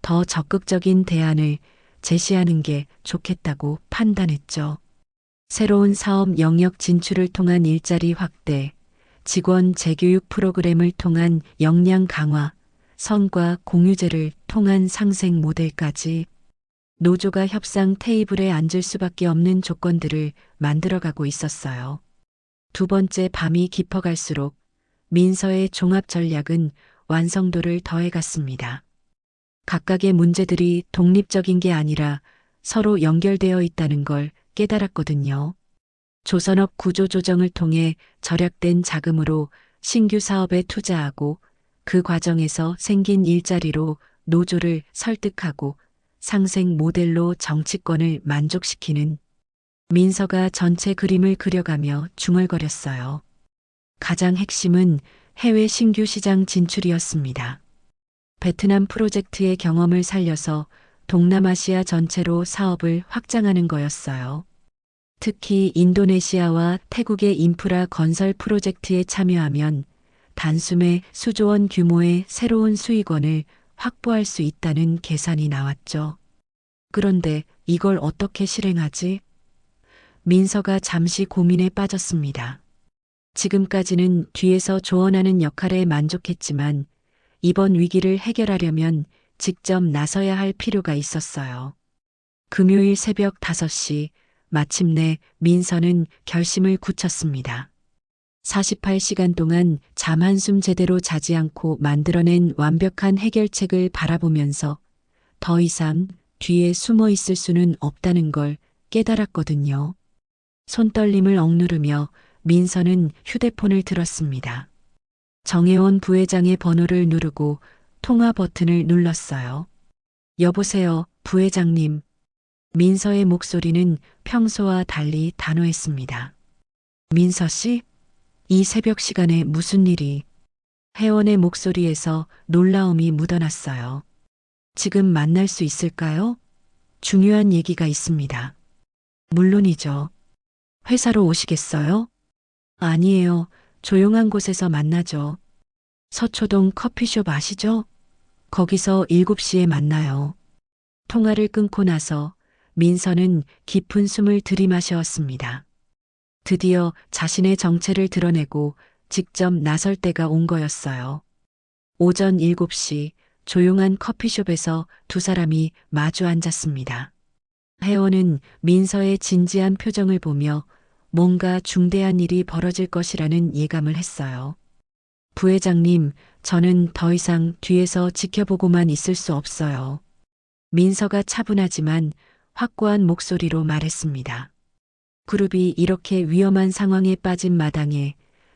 더 적극적인 대안을 제시하는 게 좋겠다고 판단했죠. 새로운 사업 영역 진출을 통한 일자리 확대, 직원 재교육 프로그램을 통한 역량 강화, 성과 공유제를 통한 상생 모델까지 노조가 협상 테이블에 앉을 수밖에 없는 조건들을 만들어가고 있었어요. 두 번째 밤이 깊어갈수록 민서의 종합 전략은 완성도를 더해갔습니다. 각각의 문제들이 독립적인 게 아니라 서로 연결되어 있다는 걸 깨달았거든요. 조선업 구조조정을 통해 절약된 자금으로 신규 사업에 투자하고 그 과정에서 생긴 일자리로 노조를 설득하고 상생 모델로 정치권을 만족시키는 민서가 전체 그림을 그려가며 중얼거렸어요. 가장 핵심은 해외 신규 시장 진출이었습니다. 베트남 프로젝트의 경험을 살려서 동남아시아 전체로 사업을 확장하는 거였어요. 특히 인도네시아와 태국의 인프라 건설 프로젝트에 참여하면 단숨에 수조원 규모의 새로운 수익원을 확보할 수 있다는 계산이 나왔죠. 그런데 이걸 어떻게 실행하지? 민서가 잠시 고민에 빠졌습니다. 지금까지는 뒤에서 조언하는 역할에 만족했지만 이번 위기를 해결하려면 직접 나서야 할 필요가 있었어요. 금요일 새벽 5시 마침내 민서는 결심을 굳혔습니다. 48시간 동안 잠 한숨 제대로 자지 않고 만들어낸 완벽한 해결책을 바라보면서 더 이상 뒤에 숨어 있을 수는 없다는 걸 깨달았거든요. 손떨림을 억누르며 민서는 휴대폰을 들었습니다. 정혜원 부회장의 번호를 누르고 통화 버튼을 눌렀어요. 여보세요, 부회장님. 민서의 목소리는 평소와 달리 단호했습니다. 민서 씨? 이 새벽 시간에 무슨 일이? 혜원의 목소리에서 놀라움이 묻어났어요. 지금 만날 수 있을까요? 중요한 얘기가 있습니다. 물론이죠. 회사로 오시겠어요? 아니에요. 조용한 곳에서 만나죠. 서초동 커피숍 아시죠? 거기서 7시에 만나요. 통화를 끊고 나서 민서는 깊은 숨을 들이마셨습니다. 드디어 자신의 정체를 드러내고 직접 나설 때가 온 거였어요. 오전 7시 조용한 커피숍에서 두 사람이 마주 앉았습니다. 혜원은 민서의 진지한 표정을 보며 뭔가 중대한 일이 벌어질 것이라는 예감을 했어요. 부회장님, 저는 더 이상 뒤에서 지켜보고만 있을 수 없어요. 민서가 차분하지만 확고한 목소리로 말했습니다. 그룹이 이렇게 위험한 상황에 빠진 마당에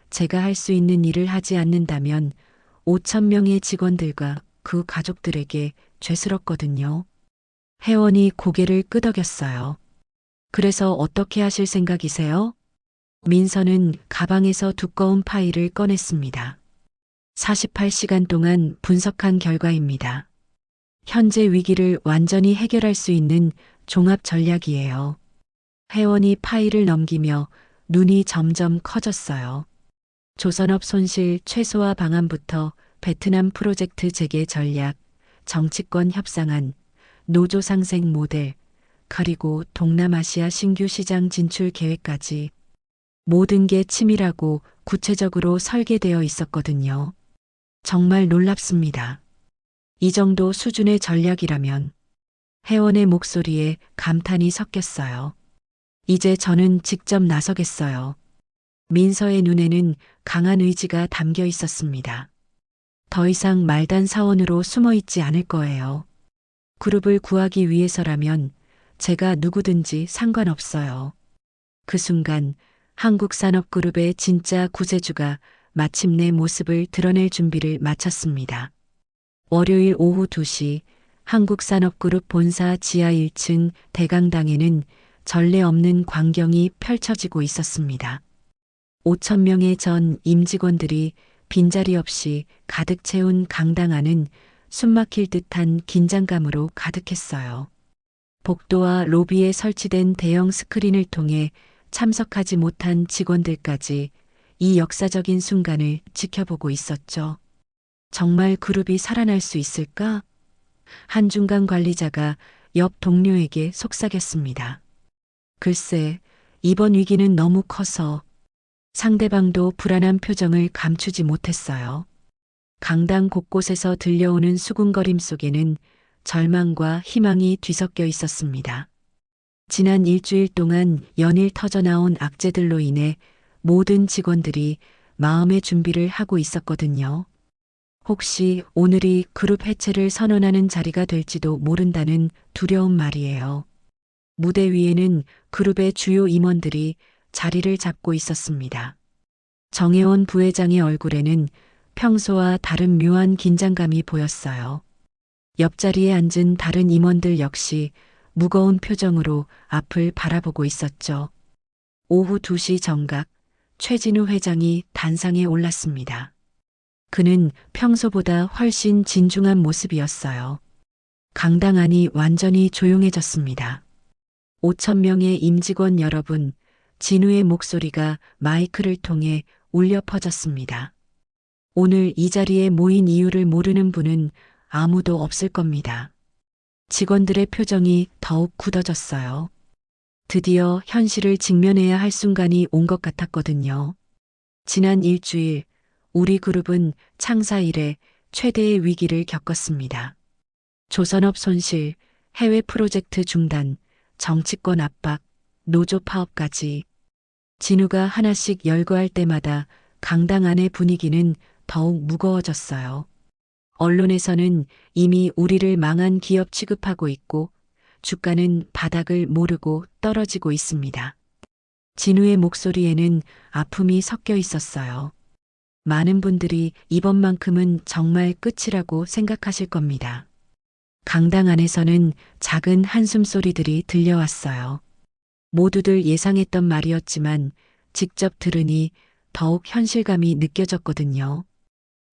제가 할 수 있는 일을 하지 않는다면 5천 명의 직원들과 그 가족들에게 죄스럽거든요. 혜원이 고개를 끄덕였어요. 그래서 어떻게 하실 생각이세요? 민서는 가방에서 두꺼운 파일을 꺼냈습니다. 48시간 동안 분석한 결과입니다. 현재 위기를 완전히 해결할 수 있는 종합 전략이에요. 혜원이 파일을 넘기며 눈이 점점 커졌어요. 조선업 손실 최소화 방안부터 베트남 프로젝트 재개 전략, 정치권 협상안, 노조 상생 모델, 그리고 동남아시아 신규 시장 진출 계획까지 모든 게 치밀하고 구체적으로 설계되어 있었거든요. 정말 놀랍습니다. 이 정도 수준의 전략이라면 혜원의 목소리에 감탄이 섞였어요. 이제 저는 직접 나서겠어요. 민서의 눈에는 강한 의지가 담겨 있었습니다. 더 이상 말단 사원으로 숨어 있지 않을 거예요. 그룹을 구하기 위해서라면 제가 누구든지 상관없어요. 그 순간 한국산업그룹의 진짜 구세주가 마침내 모습을 드러낼 준비를 마쳤습니다. 월요일 오후 2시 한국산업그룹 본사 지하 1층 대강당에는 전례 없는 광경이 펼쳐지고 있었습니다. 5천 명의 전 임직원들이 빈자리 없이 가득 채운 강당 안은 숨막힐 듯한 긴장감으로 가득했어요. 복도와 로비에 설치된 대형 스크린을 통해 참석하지 못한 직원들까지 이 역사적인 순간을 지켜보고 있었죠. 정말 그룹이 살아날 수 있을까? 한중간 관리자가 옆 동료에게 속삭였습니다. 글쎄, 이번 위기는 너무 커서 상대방도 불안한 표정을 감추지 못했어요. 강당 곳곳에서 들려오는 수군거림 속에는 절망과 희망이 뒤섞여 있었습니다. 지난 일주일 동안 연일 터져나온 악재들로 인해 모든 직원들이 마음의 준비를 하고 있었거든요. 혹시 오늘이 그룹 해체를 선언하는 자리가 될지도 모른다는 두려움 말이에요. 무대 위에는 그룹의 주요 임원들이 자리를 잡고 있었습니다. 정혜원 부회장의 얼굴에는 평소와 다른 묘한 긴장감이 보였어요. 옆자리에 앉은 다른 임원들 역시 무거운 표정으로 앞을 바라보고 있었죠. 오후 2시 정각, 최진우 회장이 단상에 올랐습니다. 그는 평소보다 훨씬 진중한 모습이었어요. 강당 안이 완전히 조용해졌습니다. 5천 명의 임직원 여러분, 진우의 목소리가 마이크를 통해 울려 퍼졌습니다. 오늘 이 자리에 모인 이유를 모르는 분은 아무도 없을 겁니다. 직원들의 표정이 더욱 굳어졌어요. 드디어 현실을 직면해야 할 순간이 온 것 같았거든요. 지난 일주일, 우리 그룹은 창사 이래 최대의 위기를 겪었습니다. 조선업 손실, 해외 프로젝트 중단, 정치권 압박, 노조 파업까지. 진우가 하나씩 열거할 때마다 강당 안의 분위기는 더욱 무거워졌어요. 언론에서는 이미 우리를 망한 기업 취급하고 있고 주가는 바닥을 모르고 떨어지고 있습니다. 진우의 목소리에는 아픔이 섞여 있었어요. 많은 분들이 이번만큼은 정말 끝이라고 생각하실 겁니다. 강당 안에서는 작은 한숨 소리들이 들려왔어요. 모두들 예상했던 말이었지만 직접 들으니 더욱 현실감이 느껴졌거든요.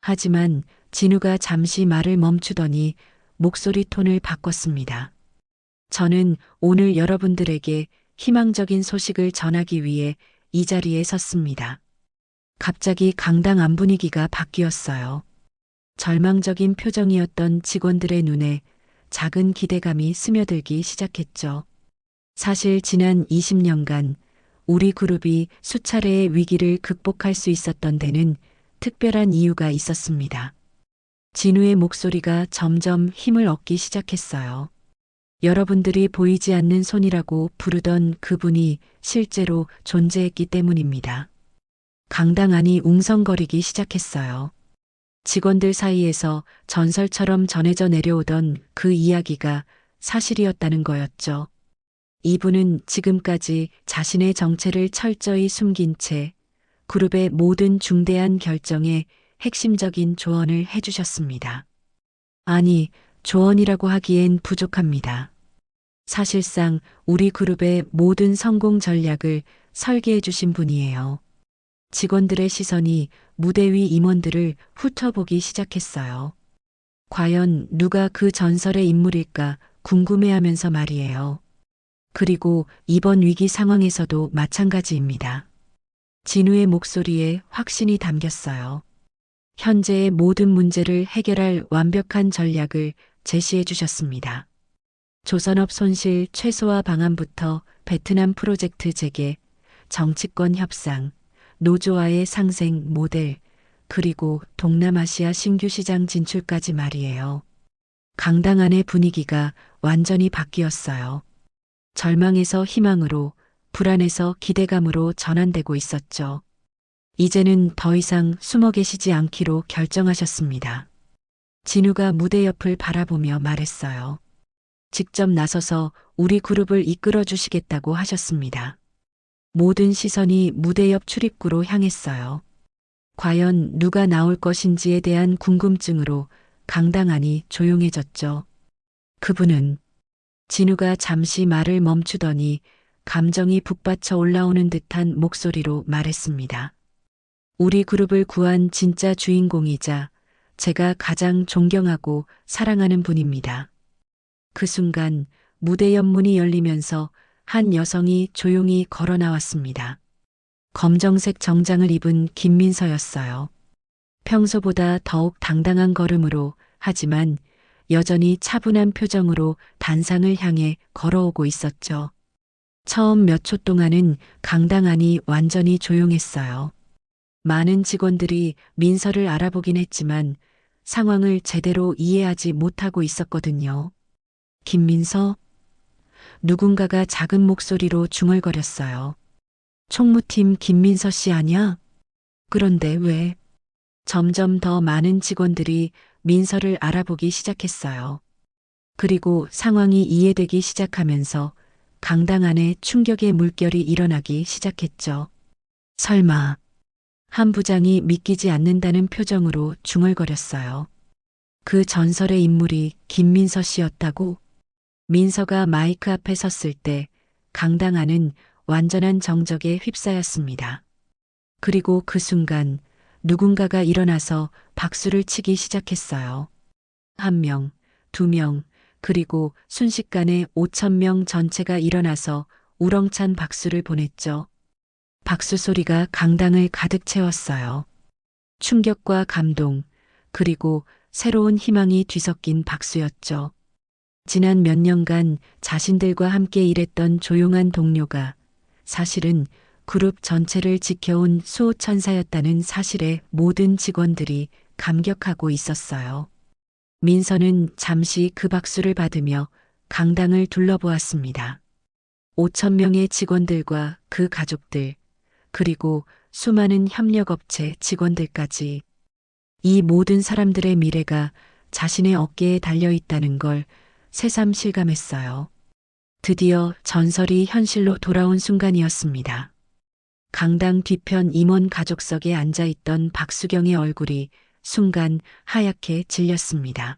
하지만 진우가 잠시 말을 멈추더니 목소리 톤을 바꿨습니다. 저는 오늘 여러분들에게 희망적인 소식을 전하기 위해 이 자리에 섰습니다. 갑자기 강당 안 분위기가 바뀌었어요. 절망적인 표정이었던 직원들의 눈에 작은 기대감이 스며들기 시작했죠. 사실 지난 20년간 우리 그룹이 수차례의 위기를 극복할 수 있었던 데는 특별한 이유가 있었습니다. 진우의 목소리가 점점 힘을 얻기 시작했어요. 여러분들이 보이지 않는 손이라고 부르던 그분이 실제로 존재했기 때문입니다. 강당 안이 웅성거리기 시작했어요. 직원들 사이에서 전설처럼 전해져 내려오던 그 이야기가 사실이었다는 거였죠. 이분은 지금까지 자신의 정체를 철저히 숨긴 채 그룹의 모든 중대한 결정에 핵심적인 조언을 해주셨습니다. 아니, 조언이라고 하기엔 부족합니다. 사실상 우리 그룹의 모든 성공 전략을 설계해 주신 분이에요. 직원들의 시선이 무대 위 임원들을 훑어보기 시작했어요. 과연 누가 그 전설의 인물일까 궁금해하면서 말이에요. 그리고 이번 위기 상황에서도 마찬가지입니다. 진우의 목소리에 확신이 담겼어요. 현재의 모든 문제를 해결할 완벽한 전략을 제시해 주셨습니다. 조선업 손실 최소화 방안부터 베트남 프로젝트 재개, 정치권 협상, 노조와의 상생 모델, 그리고 동남아시아 신규 시장 진출까지 말이에요. 강당 안의 분위기가 완전히 바뀌었어요. 절망에서 희망으로, 불안에서 기대감으로 전환되고 있었죠. 이제는 더 이상 숨어 계시지 않기로 결정하셨습니다. 진우가 무대 옆을 바라보며 말했어요. 직접 나서서 우리 그룹을 이끌어 주시겠다고 하셨습니다. 모든 시선이 무대 옆 출입구로 향했어요. 과연 누가 나올 것인지에 대한 궁금증으로 강당 안이 조용해졌죠. 그분은 진우가 잠시 말을 멈추더니 감정이 북받쳐 올라오는 듯한 목소리로 말했습니다. 우리 그룹을 구한 진짜 주인공이자 제가 가장 존경하고 사랑하는 분입니다. 그 순간 무대 옆문이 열리면서 한 여성이 조용히 걸어 나왔습니다. 검정색 정장을 입은 김민서였어요. 평소보다 더욱 당당한 걸음으로 하지만 여전히 차분한 표정으로 단상을 향해 걸어오고 있었죠. 처음 몇 초 동안은 강당 안이 완전히 조용했어요. 많은 직원들이 민서를 알아보긴 했지만 상황을 제대로 이해하지 못하고 있었거든요. 김민서? 누군가가 작은 목소리로 중얼거렸어요. 총무팀 김민서 씨 아냐? 그런데 왜? 점점 더 많은 직원들이 민서를 알아보기 시작했어요. 그리고 상황이 이해되기 시작하면서 강당 안에 충격의 물결이 일어나기 시작했죠. 설마. 한 부장이 믿기지 않는다는 표정으로 중얼거렸어요. 그 전설의 인물이 김민서 씨였다고? 민서가 마이크 앞에 섰을 때 강당 안은 완전한 정적에 휩싸였습니다. 그리고 그 순간 누군가가 일어나서 박수를 치기 시작했어요. 1명, 2명, 그리고 순식간에 5,000명 전체가 일어나서 우렁찬 박수를 보냈죠. 박수 소리가 강당을 가득 채웠어요. 충격과 감동, 그리고 새로운 희망이 뒤섞인 박수였죠. 지난 몇 년간 자신들과 함께 일했던 조용한 동료가 사실은 그룹 전체를 지켜온 수호천사였다는 사실에 모든 직원들이 감격하고 있었어요. 민서는 잠시 그 박수를 받으며 강당을 둘러보았습니다. 5,000명의 직원들과 그 가족들, 그리고 수많은 협력업체 직원들까지 이 모든 사람들의 미래가 자신의 어깨에 달려 있다는 걸 새삼 실감했어요. 드디어 전설이 현실로 돌아온 순간이었습니다. 강당 뒤편 임원 가족석에 앉아있던 박수경의 얼굴이 순간 하얗게 질렸습니다.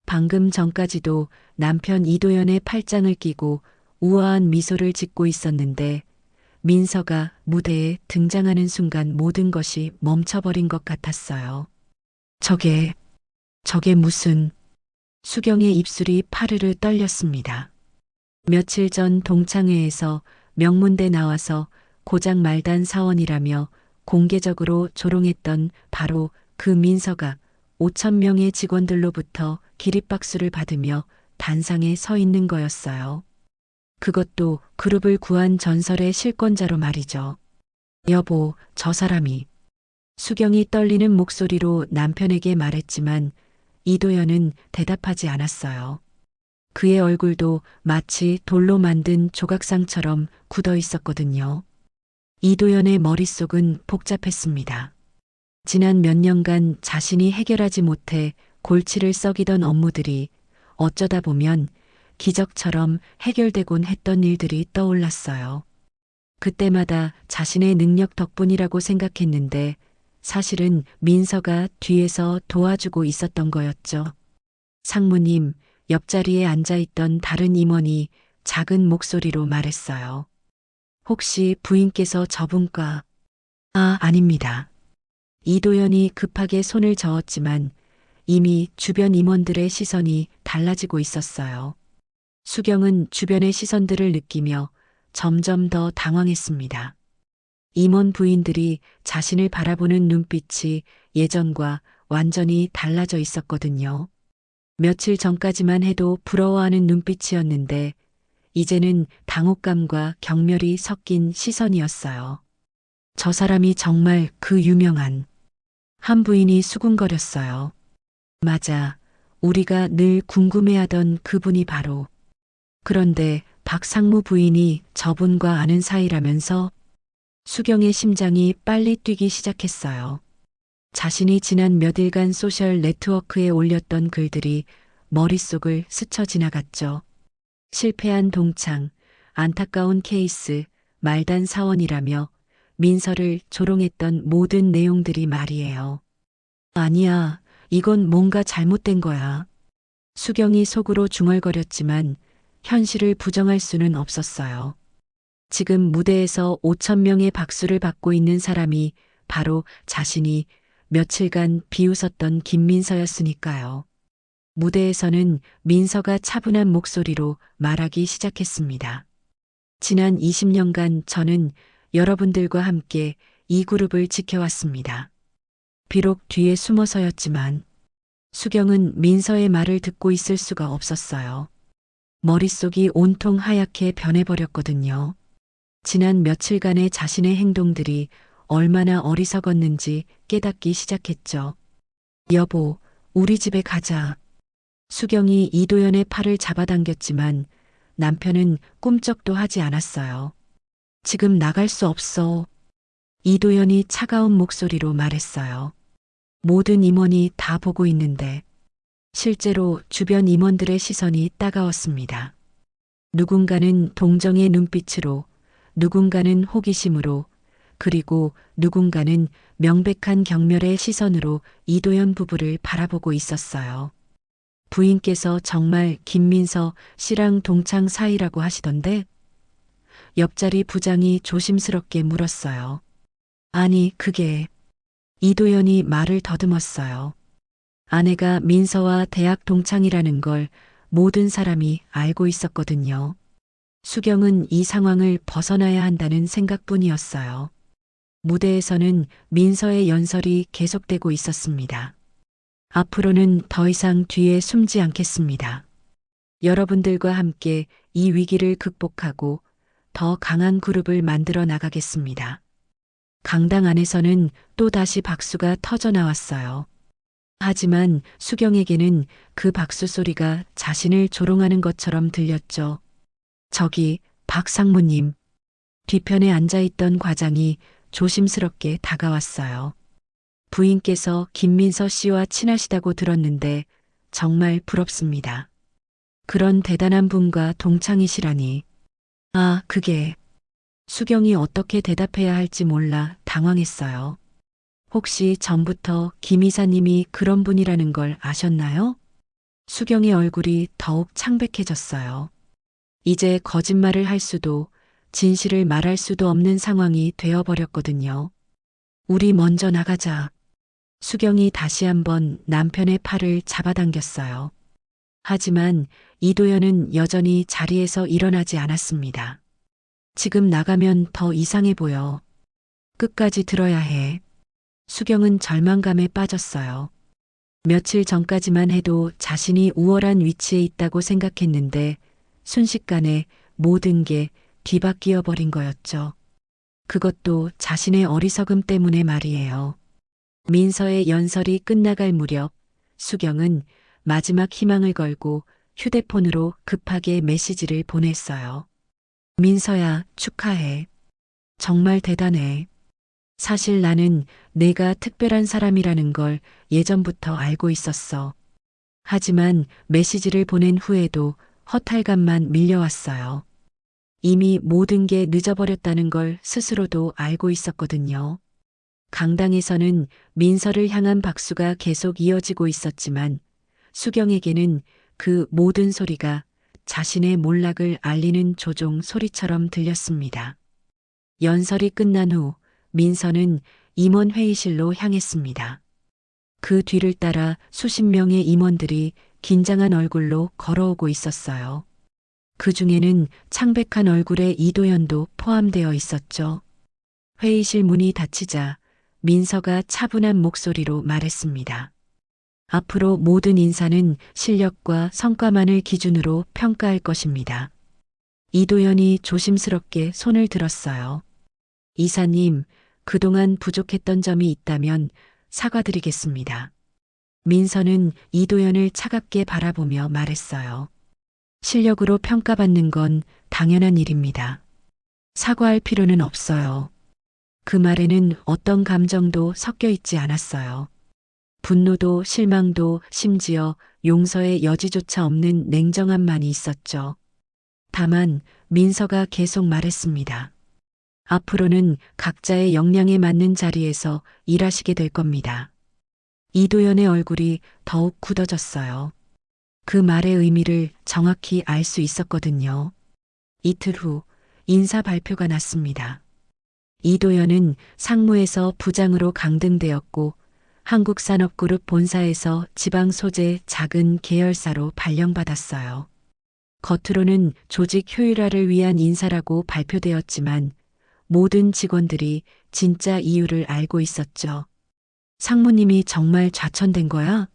방금 전까지도 남편 이도연의 팔짱을 끼고 우아한 미소를 짓고 있었는데 민서가 무대에 등장하는 순간 모든 것이 멈춰버린 것 같았어요. 저게 무슨... 수경의 입술이 파르르 떨렸습니다. 며칠 전 동창회에서 명문대 나와서 고작 말단 사원이라며 공개적으로 조롱했던 바로 그 민서가 5,000명의 직원들로부터 기립박수를 받으며 단상에 서 있는 거였어요. 그것도 그룹을 구한 전설의 실권자로 말이죠. 여보, 저 사람이... 수경이 떨리는 목소리로 남편에게 말했지만 이도연은 대답하지 않았어요. 그의 얼굴도 마치 돌로 만든 조각상처럼 굳어 있었거든요. 이도연의 머릿속은 복잡했습니다. 지난 몇 년간 자신이 해결하지 못해 골치를 썩이던 업무들이 어쩌다 보면 기적처럼 해결되곤 했던 일들이 떠올랐어요. 그때마다 자신의 능력 덕분이라고 생각했는데 사실은 민서가 뒤에서 도와주고 있었던 거였죠. 상무님, 옆자리에 앉아있던 다른 임원이 작은 목소리로 말했어요. 혹시 부인께서 저분과... 아닙니다. 이도연이 급하게 손을 저었지만 이미 주변 임원들의 시선이 달라지고 있었어요. 수경은 주변의 시선들을 느끼며 점점 더 당황했습니다. 임원 부인들이 자신을 바라보는 눈빛이 예전과 완전히 달라져 있었거든요. 며칠 전까지만 해도 부러워하는 눈빛이었는데 이제는 당혹감과 경멸이 섞인 시선이었어요. 저 사람이 정말 그 유명한... 한 부인이 수군거렸어요. 맞아. 우리가 늘 궁금해하던 그분이 바로... 그런데 박 상무 부인이 저분과 아는 사이라면서? 수경의 심장이 빨리 뛰기 시작했어요. 자신이 지난 몇일간 소셜 네트워크에 올렸던 글들이 머릿속을 스쳐 지나갔죠. 실패한 동창, 안타까운 케이스, 말단 사원이라며 민서를 조롱했던 모든 내용들이 말이에요. 아니야, 이건 뭔가 잘못된 거야. 수경이 속으로 중얼거렸지만 현실을 부정할 수는 없었어요. 지금 무대에서 5천 명의 박수를 받고 있는 사람이 바로 자신이 며칠간 비웃었던 김민서였으니까요. 무대에서는 민서가 차분한 목소리로 말하기 시작했습니다. 지난 20년간 저는 여러분들과 함께 이 그룹을 지켜왔습니다. 비록 뒤에 숨어서였지만 수경은 민서의 말을 듣고 있을 수가 없었어요. 머릿속이 온통 하얗게 변해버렸거든요. 지난 며칠간의 자신의 행동들이 얼마나 어리석었는지 깨닫기 시작했죠. 여보, 우리 집에 가자. 수경이 이도연의 팔을 잡아당겼지만 남편은 꿈쩍도 하지 않았어요. 지금 나갈 수 없어. 이도연이 차가운 목소리로 말했어요. 모든 임원이 다 보고 있는데 실제로 주변 임원들의 시선이 따가웠습니다. 누군가는 동정의 눈빛으로, 누군가는 호기심으로, 그리고 누군가는 명백한 경멸의 시선으로 이도연 부부를 바라보고 있었어요. 부인께서 정말 김민서 씨랑 동창 사이라고 하시던데? 옆자리 부장이 조심스럽게 물었어요. 아니, 그게... 이도연이 말을 더듬었어요. 아내가 민서와 대학 동창이라는 걸 모든 사람이 알고 있었거든요. 수경은 이 상황을 벗어나야 한다는 생각뿐이었어요. 무대에서는 민서의 연설이 계속되고 있었습니다. 앞으로는 더 이상 뒤에 숨지 않겠습니다. 여러분들과 함께 이 위기를 극복하고 더 강한 그룹을 만들어 나가겠습니다. 강당 안에서는 또다시 박수가 터져 나왔어요. 하지만 수경에게는 그 박수 소리가 자신을 조롱하는 것처럼 들렸죠. 저기, 박 상무님. 뒤편에 앉아있던 과장이 조심스럽게 다가왔어요. 부인께서 김민서 씨와 친하시다고 들었는데 정말 부럽습니다. 그런 대단한 분과 동창이시라니. 아, 그게... 수경이 어떻게 대답해야 할지 몰라 당황했어요. 혹시 전부터 김 이사님이 그런 분이라는 걸 아셨나요? 수경의 얼굴이 더욱 창백해졌어요. 이제 거짓말을 할 수도 진실을 말할 수도 없는 상황이 되어버렸거든요. 우리 먼저 나가자. 수경이 다시 한번 남편의 팔을 잡아당겼어요. 하지만 이도연은 여전히 자리에서 일어나지 않았습니다. 지금 나가면 더 이상해 보여. 끝까지 들어야 해. 수경은 절망감에 빠졌어요. 며칠 전까지만 해도 자신이 우월한 위치에 있다고 생각했는데 순식간에 모든 게 뒤바뀌어 버린 거였죠. 그것도 자신의 어리석음 때문에 말이에요. 민서의 연설이 끝나갈 무렵 수경은 마지막 희망을 걸고 휴대폰으로 급하게 메시지를 보냈어요. 민서야, 축하해. 정말 대단해. 사실 나는 내가 특별한 사람이라는 걸 예전부터 알고 있었어. 하지만 메시지를 보낸 후에도 허탈감만 밀려왔어요. 이미 모든 게 늦어버렸다는 걸 스스로도 알고 있었거든요. 강당에서는 민서를 향한 박수가 계속 이어지고 있었지만 수경에게는 그 모든 소리가 자신의 몰락을 알리는 조종 소리처럼 들렸습니다. 연설이 끝난 후 민서는 임원 회의실로 향했습니다. 그 뒤를 따라 수십 명의 임원들이 긴장한 얼굴로 걸어오고 있었어요. 그 중에는 창백한 얼굴의 이도연도 포함되어 있었죠. 회의실 문이 닫히자 민서가 차분한 목소리로 말했습니다. 앞으로 모든 인사는 실력과 성과만을 기준으로 평가할 것입니다. 이도연이 조심스럽게 손을 들었어요. 이사님, 그동안 부족했던 점이 있다면 사과드리겠습니다. 민서는 이도연을 차갑게 바라보며 말했어요. 실력으로 평가받는 건 당연한 일입니다. 사과할 필요는 없어요. 그 말에는 어떤 감정도 섞여 있지 않았어요. 분노도 실망도 심지어 용서의 여지조차 없는 냉정함만이 있었죠. 다만 민서가 계속 말했습니다. 앞으로는 각자의 역량에 맞는 자리에서 일하시게 될 겁니다. 이도연의 얼굴이 더욱 굳어졌어요. 그 말의 의미를 정확히 알 수 있었거든요. 이틀 후 인사 발표가 났습니다. 이도연은 상무에서 부장으로 강등되었고 한국산업그룹 본사에서 지방 소재 작은 계열사로 발령받았어요. 겉으로는 조직 효율화를 위한 인사라고 발표되었지만 모든 직원들이 진짜 이유를 알고 있었죠. 상무님이 정말 좌천된 거야?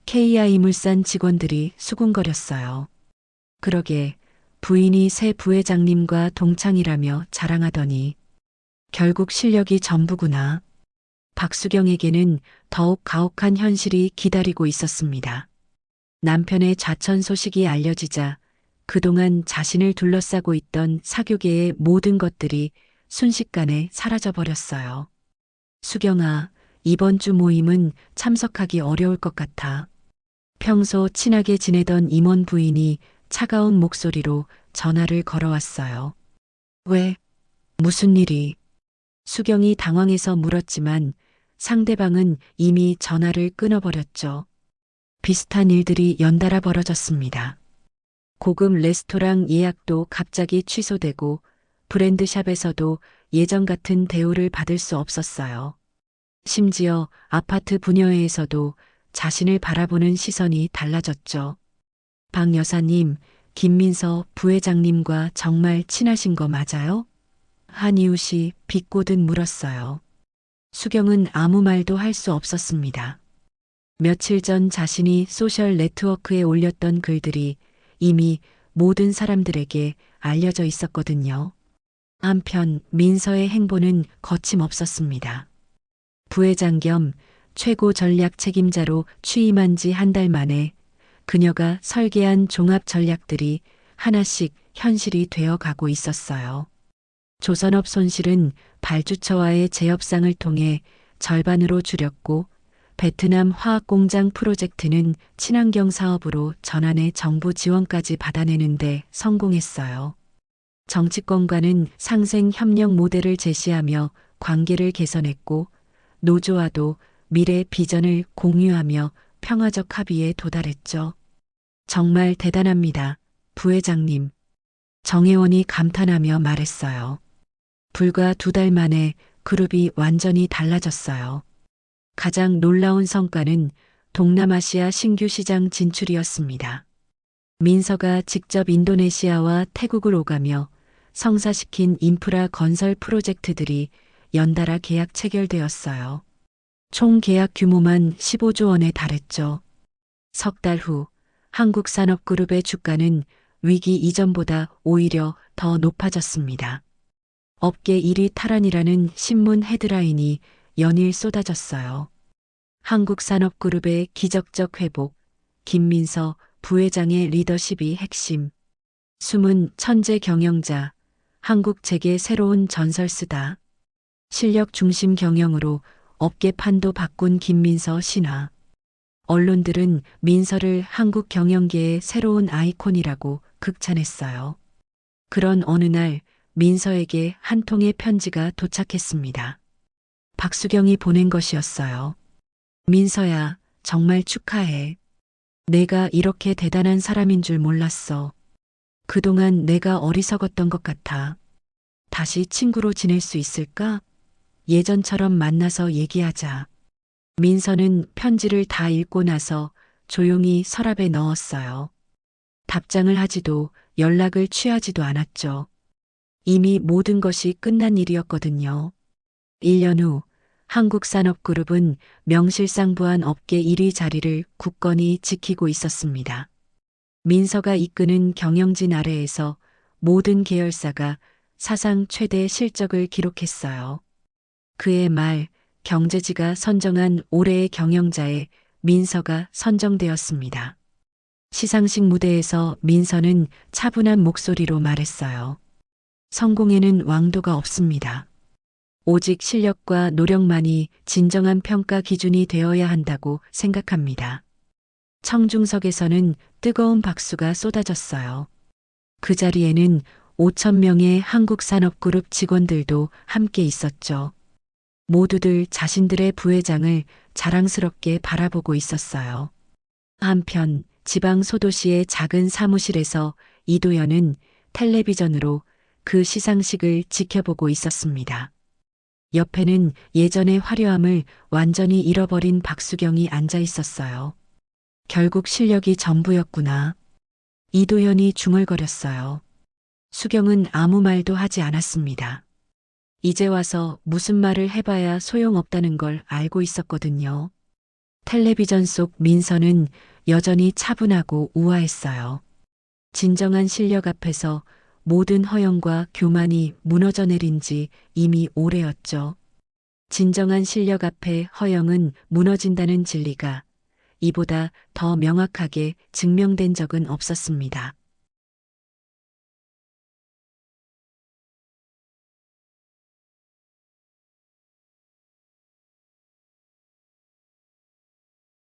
KI물산 직원들이 수군거렸어요. 그러게 부인이 새 부회장님과 동창이라며 자랑하더니 결국 실력이 전부구나. 박수경에게는 더욱 가혹한 현실이 기다리고 있었습니다. 남편의 좌천 소식이 알려지자 그동안 자신을 둘러싸고 있던 사교계의 모든 것들이 순식간에 사라져버렸어요. 수경아, 이번 주 모임은 참석하기 어려울 것 같아. 평소 친하게 지내던 임원 부인이 차가운 목소리로 전화를 걸어왔어요. 왜? 무슨 일이? 수경이 당황해서 물었지만 상대방은 이미 전화를 끊어버렸죠. 비슷한 일들이 연달아 벌어졌습니다. 고급 레스토랑 예약도 갑자기 취소되고 브랜드샵에서도 예전 같은 대우를 받을 수 없었어요. 심지어 아파트 분여회에서도 자신을 바라보는 시선이 달라졌죠. 박 여사님, 김민서 부회장님과 정말 친하신 거 맞아요? 한이웃이 비꼬듯 물었어요. 수경은 아무 말도 할 수 없었습니다. 며칠 전 자신이 소셜 네트워크에 올렸던 글들이 이미 모든 사람들에게 알려져 있었거든요. 한편 민서의 행보는 거침없었습니다. 부회장 겸 최고 전략 책임자로 취임한 지 한 달 만에 그녀가 설계한 종합 전략들이 하나씩 현실이 되어 가고 있었어요. 조선업 손실은 발주처와의 재협상을 통해 절반으로 줄였고 베트남 화학공장 프로젝트는 친환경 사업으로 전환해 정부 지원까지 받아내는데 성공했어요. 정치권과는 상생 협력 모델을 제시하며 관계를 개선했고 노조와도 미래 비전을 공유하며 평화적 합의에 도달했죠. 정말 대단합니다, 부회장님. 정혜원이 감탄하며 말했어요. 불과 2달 만에 그룹이 완전히 달라졌어요. 가장 놀라운 성과는 동남아시아 신규 시장 진출이었습니다. 민서가 직접 인도네시아와 태국을 오가며 성사시킨 인프라 건설 프로젝트들이 연달아 계약 체결되었어요. 총 계약 규모만 15조 원에 달했죠. 석 달 후 한국산업그룹의 주가는 위기 이전보다 오히려 더 높아졌습니다. 업계 1위 탈환이라는 신문 헤드라인이 연일 쏟아졌어요. 한국산업그룹의 기적적 회복, 김민서 부회장의 리더십이 핵심. 숨은 천재 경영자, 한국책의 새로운 전설스다. 실력 중심 경영으로 업계판도 바꾼 김민서 신화. 언론들은 민서를 한국 경영계의 새로운 아이콘이라고 극찬했어요. 그런 어느 날 민서에게 한 통의 편지가 도착했습니다. 박수경이 보낸 것이었어요. 민서야, 정말 축하해. 내가 이렇게 대단한 사람인 줄 몰랐어. 그동안 내가 어리석었던 것 같아. 다시 친구로 지낼 수 있을까? 예전처럼 만나서 얘기하자. 민서는 편지를 다 읽고 나서 조용히 서랍에 넣었어요. 답장을 하지도 연락을 취하지도 않았죠. 이미 모든 것이 끝난 일이었거든요. 1년 후 한국산업그룹은 명실상부한 업계 1위 자리를 굳건히 지키고 있었습니다. 민서가 이끄는 경영진 아래에서 모든 계열사가 사상 최대 실적을 기록했어요. 그해 말 경제지가 선정한 올해의 경영자에 민서가 선정되었습니다. 시상식 무대에서 민서는 차분한 목소리로 말했어요. 성공에는 왕도가 없습니다. 오직 실력과 노력만이 진정한 평가 기준이 되어야 한다고 생각합니다. 청중석에서는 뜨거운 박수가 쏟아졌어요. 그 자리에는 5천 명의 한국산업그룹 직원들도 함께 있었죠. 모두들 자신들의 부회장을 자랑스럽게 바라보고 있었어요. 한편 지방 소도시의 작은 사무실에서 이도연은 텔레비전으로 그 시상식을 지켜보고 있었습니다. 옆에는 예전의 화려함을 완전히 잃어버린 박수경이 앉아 있었어요. 결국 실력이 전부였구나. 이도연이 중얼거렸어요. 수경은 아무 말도 하지 않았습니다. 이제 와서 무슨 말을 해봐야 소용없다는 걸 알고 있었거든요. 텔레비전 속 민서는 여전히 차분하고 우아했어요. 진정한 실력 앞에서 모든 허영과 교만이 무너져 내린 지 이미 오래였죠. 진정한 실력 앞에 허영은 무너진다는 진리가 이보다 더 명확하게 증명된 적은 없었습니다.